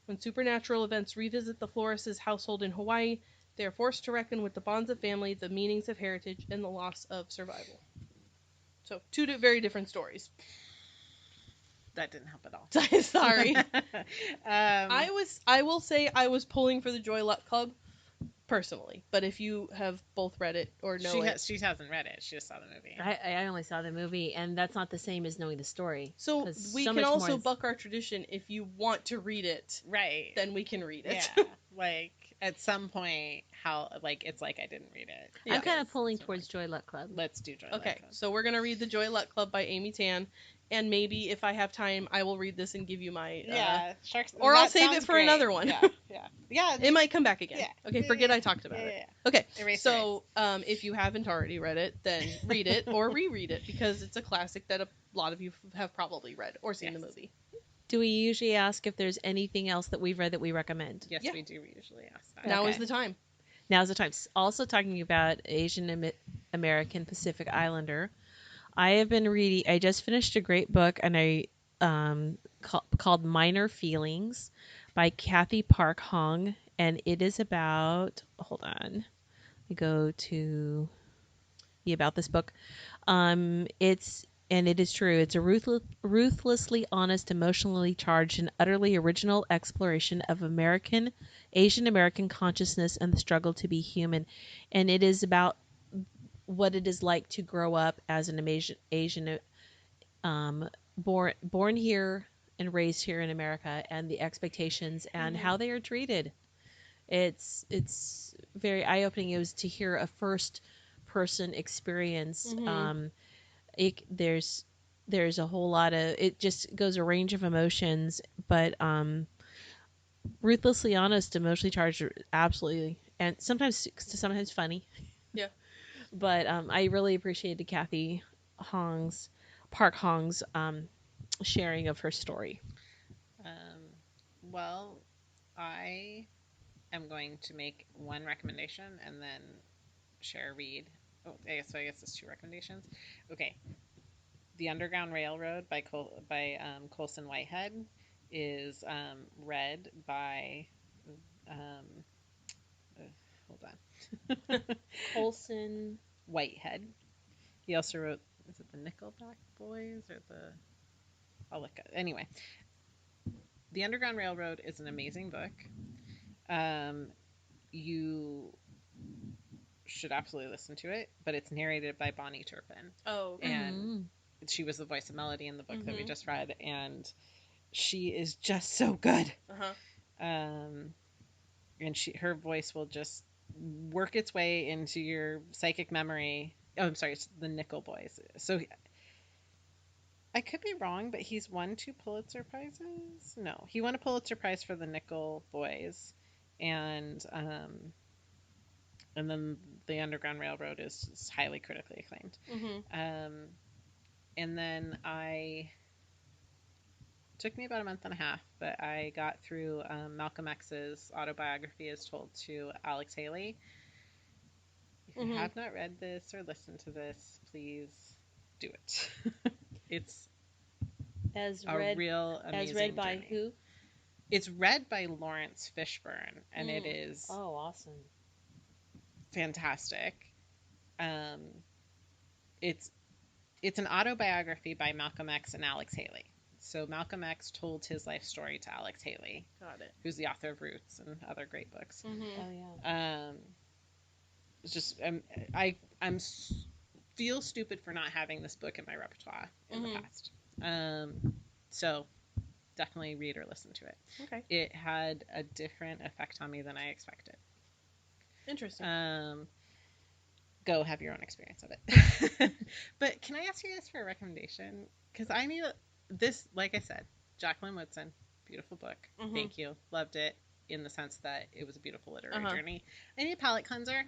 When supernatural events revisit the Flores' household in Hawaii, they are forced to reckon with the bonds of family, the meanings of heritage, and the loss of survival. So, 2 very different stories. That didn't help at all. Sorry. I will say I was pulling for the Joy Luck Club personally, but if you have both read it or know it, She hasn't read it. She just saw the movie. I only saw the movie, and that's not the same as knowing the story. so 'Cause we so can much also more is- buck our tradition. If you want to read it, Right. then we can read it. Yeah. Like at some point, it's like I didn't read it. Yeah. I'm kind of pulling So, towards Joy Luck Club. Let's do Joy Okay, Luck Club. so we're gonna read the Joy Luck Club by Amy Tan, and maybe if I have time, I will read this and give you my. Sharks. or I'll that save it sounds for great. another one. Yeah. It might come back again. Yeah. Okay, Yeah, forget yeah. I talked about it. Yeah. Okay, Erase, so if you haven't already read it, then read it or reread it because it's a classic that a lot of you have probably read or seen the Yes. movie. Do we usually ask if there's anything else that we've read that we recommend? Yes, Yeah. we do. We usually ask that. Now is Okay. the time. Now's the time. Also talking about Asian American Pacific Islander. I have been reading. I just finished a great book, and called Minor Feelings by Kathy Park Hong, and it is about. Hold on, we go to the about this book. It's and it is true. It's a ruthlessly honest, emotionally charged, and utterly original exploration of Asian American consciousness and the struggle to be human. And it is about what it is like to grow up as an Asian born here and raised here in America, and the expectations and how they are treated. It's very eye opening. It was to hear a first person experience. There's a whole lot of, it just goes a range of emotions, but ruthlessly honest, emotionally charged, absolutely, and sometimes funny. Yeah. But I really appreciated Kathy Park Hong's sharing of her story. Well, I am going to make one recommendation and then share a read. Oh, I guess it's two recommendations. Okay. The Underground Railroad by Colson Whitehead is read by hold on. Colson Whitehead. He also wrote, is it the Nickelback Boys or the, I'll look at it. Anyway, The Underground Railroad is an amazing book. You should absolutely listen to it, but it's narrated by Bonnie Turpin. Oh, okay. And she was the voice of Melody in the book that we just read, and she is just so good. And her voice will just work its way into your psychic memory. Oh, I'm sorry, it's the Nickel Boys. So I could be wrong, but he's won 2 Pulitzer Prizes. No, he won a Pulitzer Prize for the Nickel Boys, and then the Underground Railroad is highly critically acclaimed. And then took me about a month and a half, but I got through Malcolm X's autobiography as told to Alex Haley. If you have not read this or listened to this, please do it. It's real amazing as read by journey. who? It's read by Lawrence Fishburne, and it is awesome, fantastic. It's an autobiography by Malcolm X and Alex Haley. So Malcolm X told his life story to Alex Haley, who's the author of Roots and other great books. Oh yeah. It's just I'm feel stupid for not having this book in my repertoire in the past. So definitely read or listen to it. Okay. It had a different effect on me than I expected. Interesting. Go have your own experience of it. But can I ask you guys for a recommendation? Because I need this, like I said, Jacqueline Woodson, beautiful book. Thank you. Loved it in the sense that it was a beautiful literary journey. I need a palate cleanser.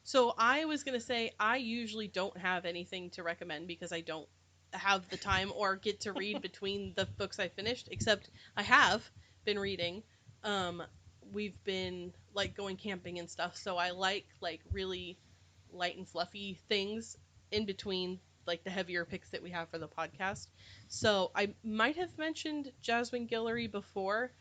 So I was going to say, I usually don't have anything to recommend because I don't have the time or get to read between the books I finished, except I have been reading. We've been like going camping and stuff, so I like really light and fluffy things in between like the heavier picks that we have for the podcast. So I might have mentioned Jasmine Guillory before,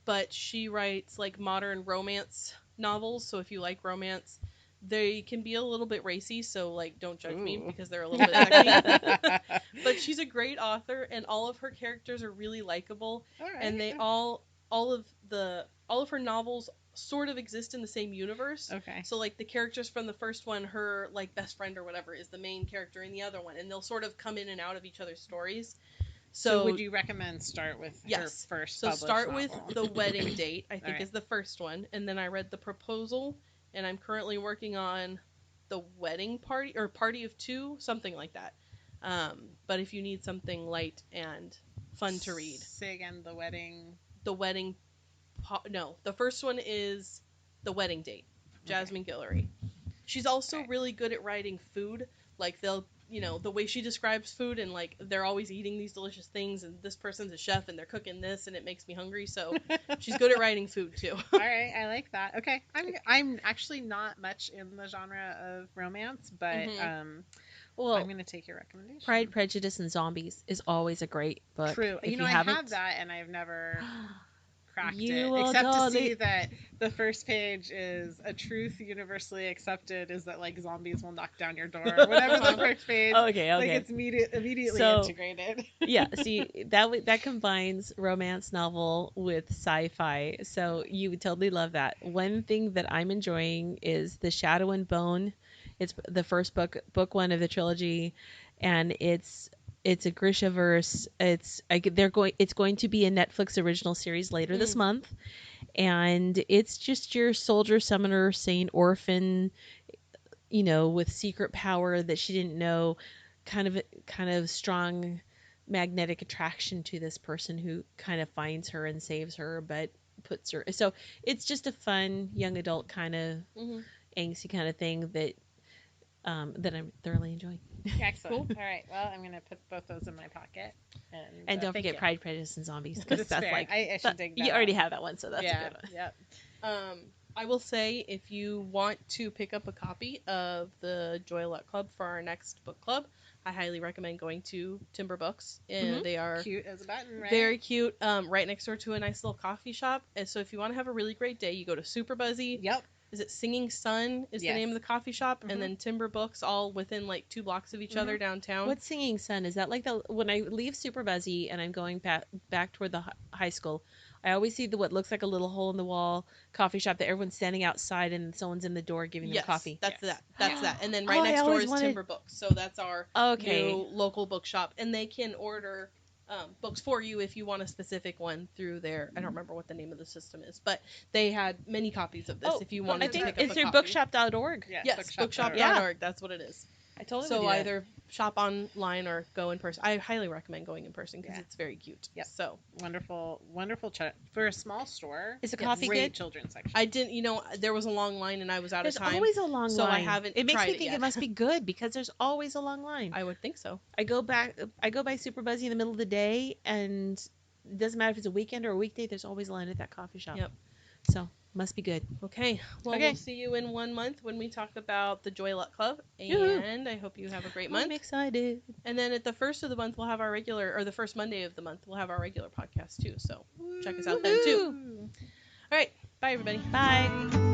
but she writes like modern romance novels, so if you like romance, they can be a little bit racy, so like don't judge me because they're a little bit sexy. But she's a great author, and all of her characters are really likable, and they all of her novels sort of exist in the same universe. Okay. So like the characters from the first one, her like best friend or whatever is the main character in the other one, and they'll sort of come in and out of each other's stories. So would you recommend start with her first So start novel? with The Wedding Date, I think is the first one, and then I read The Proposal, and I'm currently working on The Wedding Party, or Party of Two, something like that. But if you need something light and fun to read. Say again, The Wedding... No, the first one is The Wedding Date, Jasmine Guillory. She's also really good at writing food. Like, they'll, the way she describes food, and, like, they're always eating these delicious things, and this person's a chef, and they're cooking this, and it makes me hungry, so she's good at writing food, too. All right, I like that. Okay, I'm actually not much in the genre of romance, but, well, I'm going to take your recommendation. Pride, Prejudice, and Zombies is always a great book. True. I have that, and I've never cracked You it. will Except to totally- see that the first page is a truth universally accepted is that like zombies will knock down your door. Whatever the first page. Okay. Like it's immediately So- integrated. Yeah, see, that combines romance novel with sci-fi, so you would totally love that. One thing that I'm enjoying is The Shadow and Bone. It's the first book one of the trilogy, and it's a Grishaverse. It's going to be a Netflix original series later this month, and it's just your soldier summoner Saint orphan, with secret power that she didn't know, kind of strong magnetic attraction to this person who kind of finds her and saves her, but puts her. So it's just a fun young adult kind of angsty kind of thing that I'm thoroughly enjoying. Excellent. All right. Well, I'm gonna put both those in my pocket. And don't thank forget you. Pride, Prejudice, and Zombies, because that's fair. like I should dig that you already up. have that one, so that's a good one. Yep. I will say, if you want to pick up a copy of the Joy Luck Club for our next book club, I highly recommend going to Timber Books. And they are Cute as a button, right? very cute, right next door to a nice little coffee shop. And so if you want to have a really great day, you go to Super Buzzy. Yep. Is it Singing Sun is the Yes. name of the coffee shop, and then Timber Books, all within like 2 blocks of each other downtown. What's Singing Sun? Is that like when I leave Super Buzzy and I'm going back toward the high school, I always see what looks like a little hole in the wall coffee shop that everyone's standing outside and someone's in the door giving them coffee. That's Yes. that. And then Oh, right I next door always is wanted- Timber Books. So that's our Okay. new local bookshop, and they can order books for you if you want a specific one through their. I don't remember what the name of the system is, but they had many copies of this. If you wanted I to think pick up it's a through copy. bookshop.org. Yes, bookshop.org. Yeah. That's what it is. I totally So would do that. either shop online or go in person. I highly recommend going in person because it's very cute. Yep. So Wonderful for a small store. Is the coffee great good? children's section. I didn't. There was a long line and I was out There's of time. always a long so line. I haven't It makes tried me it think yet. it must be good because there's always a long line. I would think so. I go by Super Buzzy in the middle of the day, and it doesn't matter if it's a weekend or a weekday. There's always a line at that coffee shop. Yep. So must be good. Okay. Well, Okay. we'll see you in 1 month when we talk about the Joy Luck Club, Yoo-hoo. and I hope you have a great I'm month. excited. And then at the first of the month, we'll have our regular, or the first Monday of the month, we'll have our regular podcast too. So check us out then too. Woo-hoo. All right. Bye, everybody. Bye.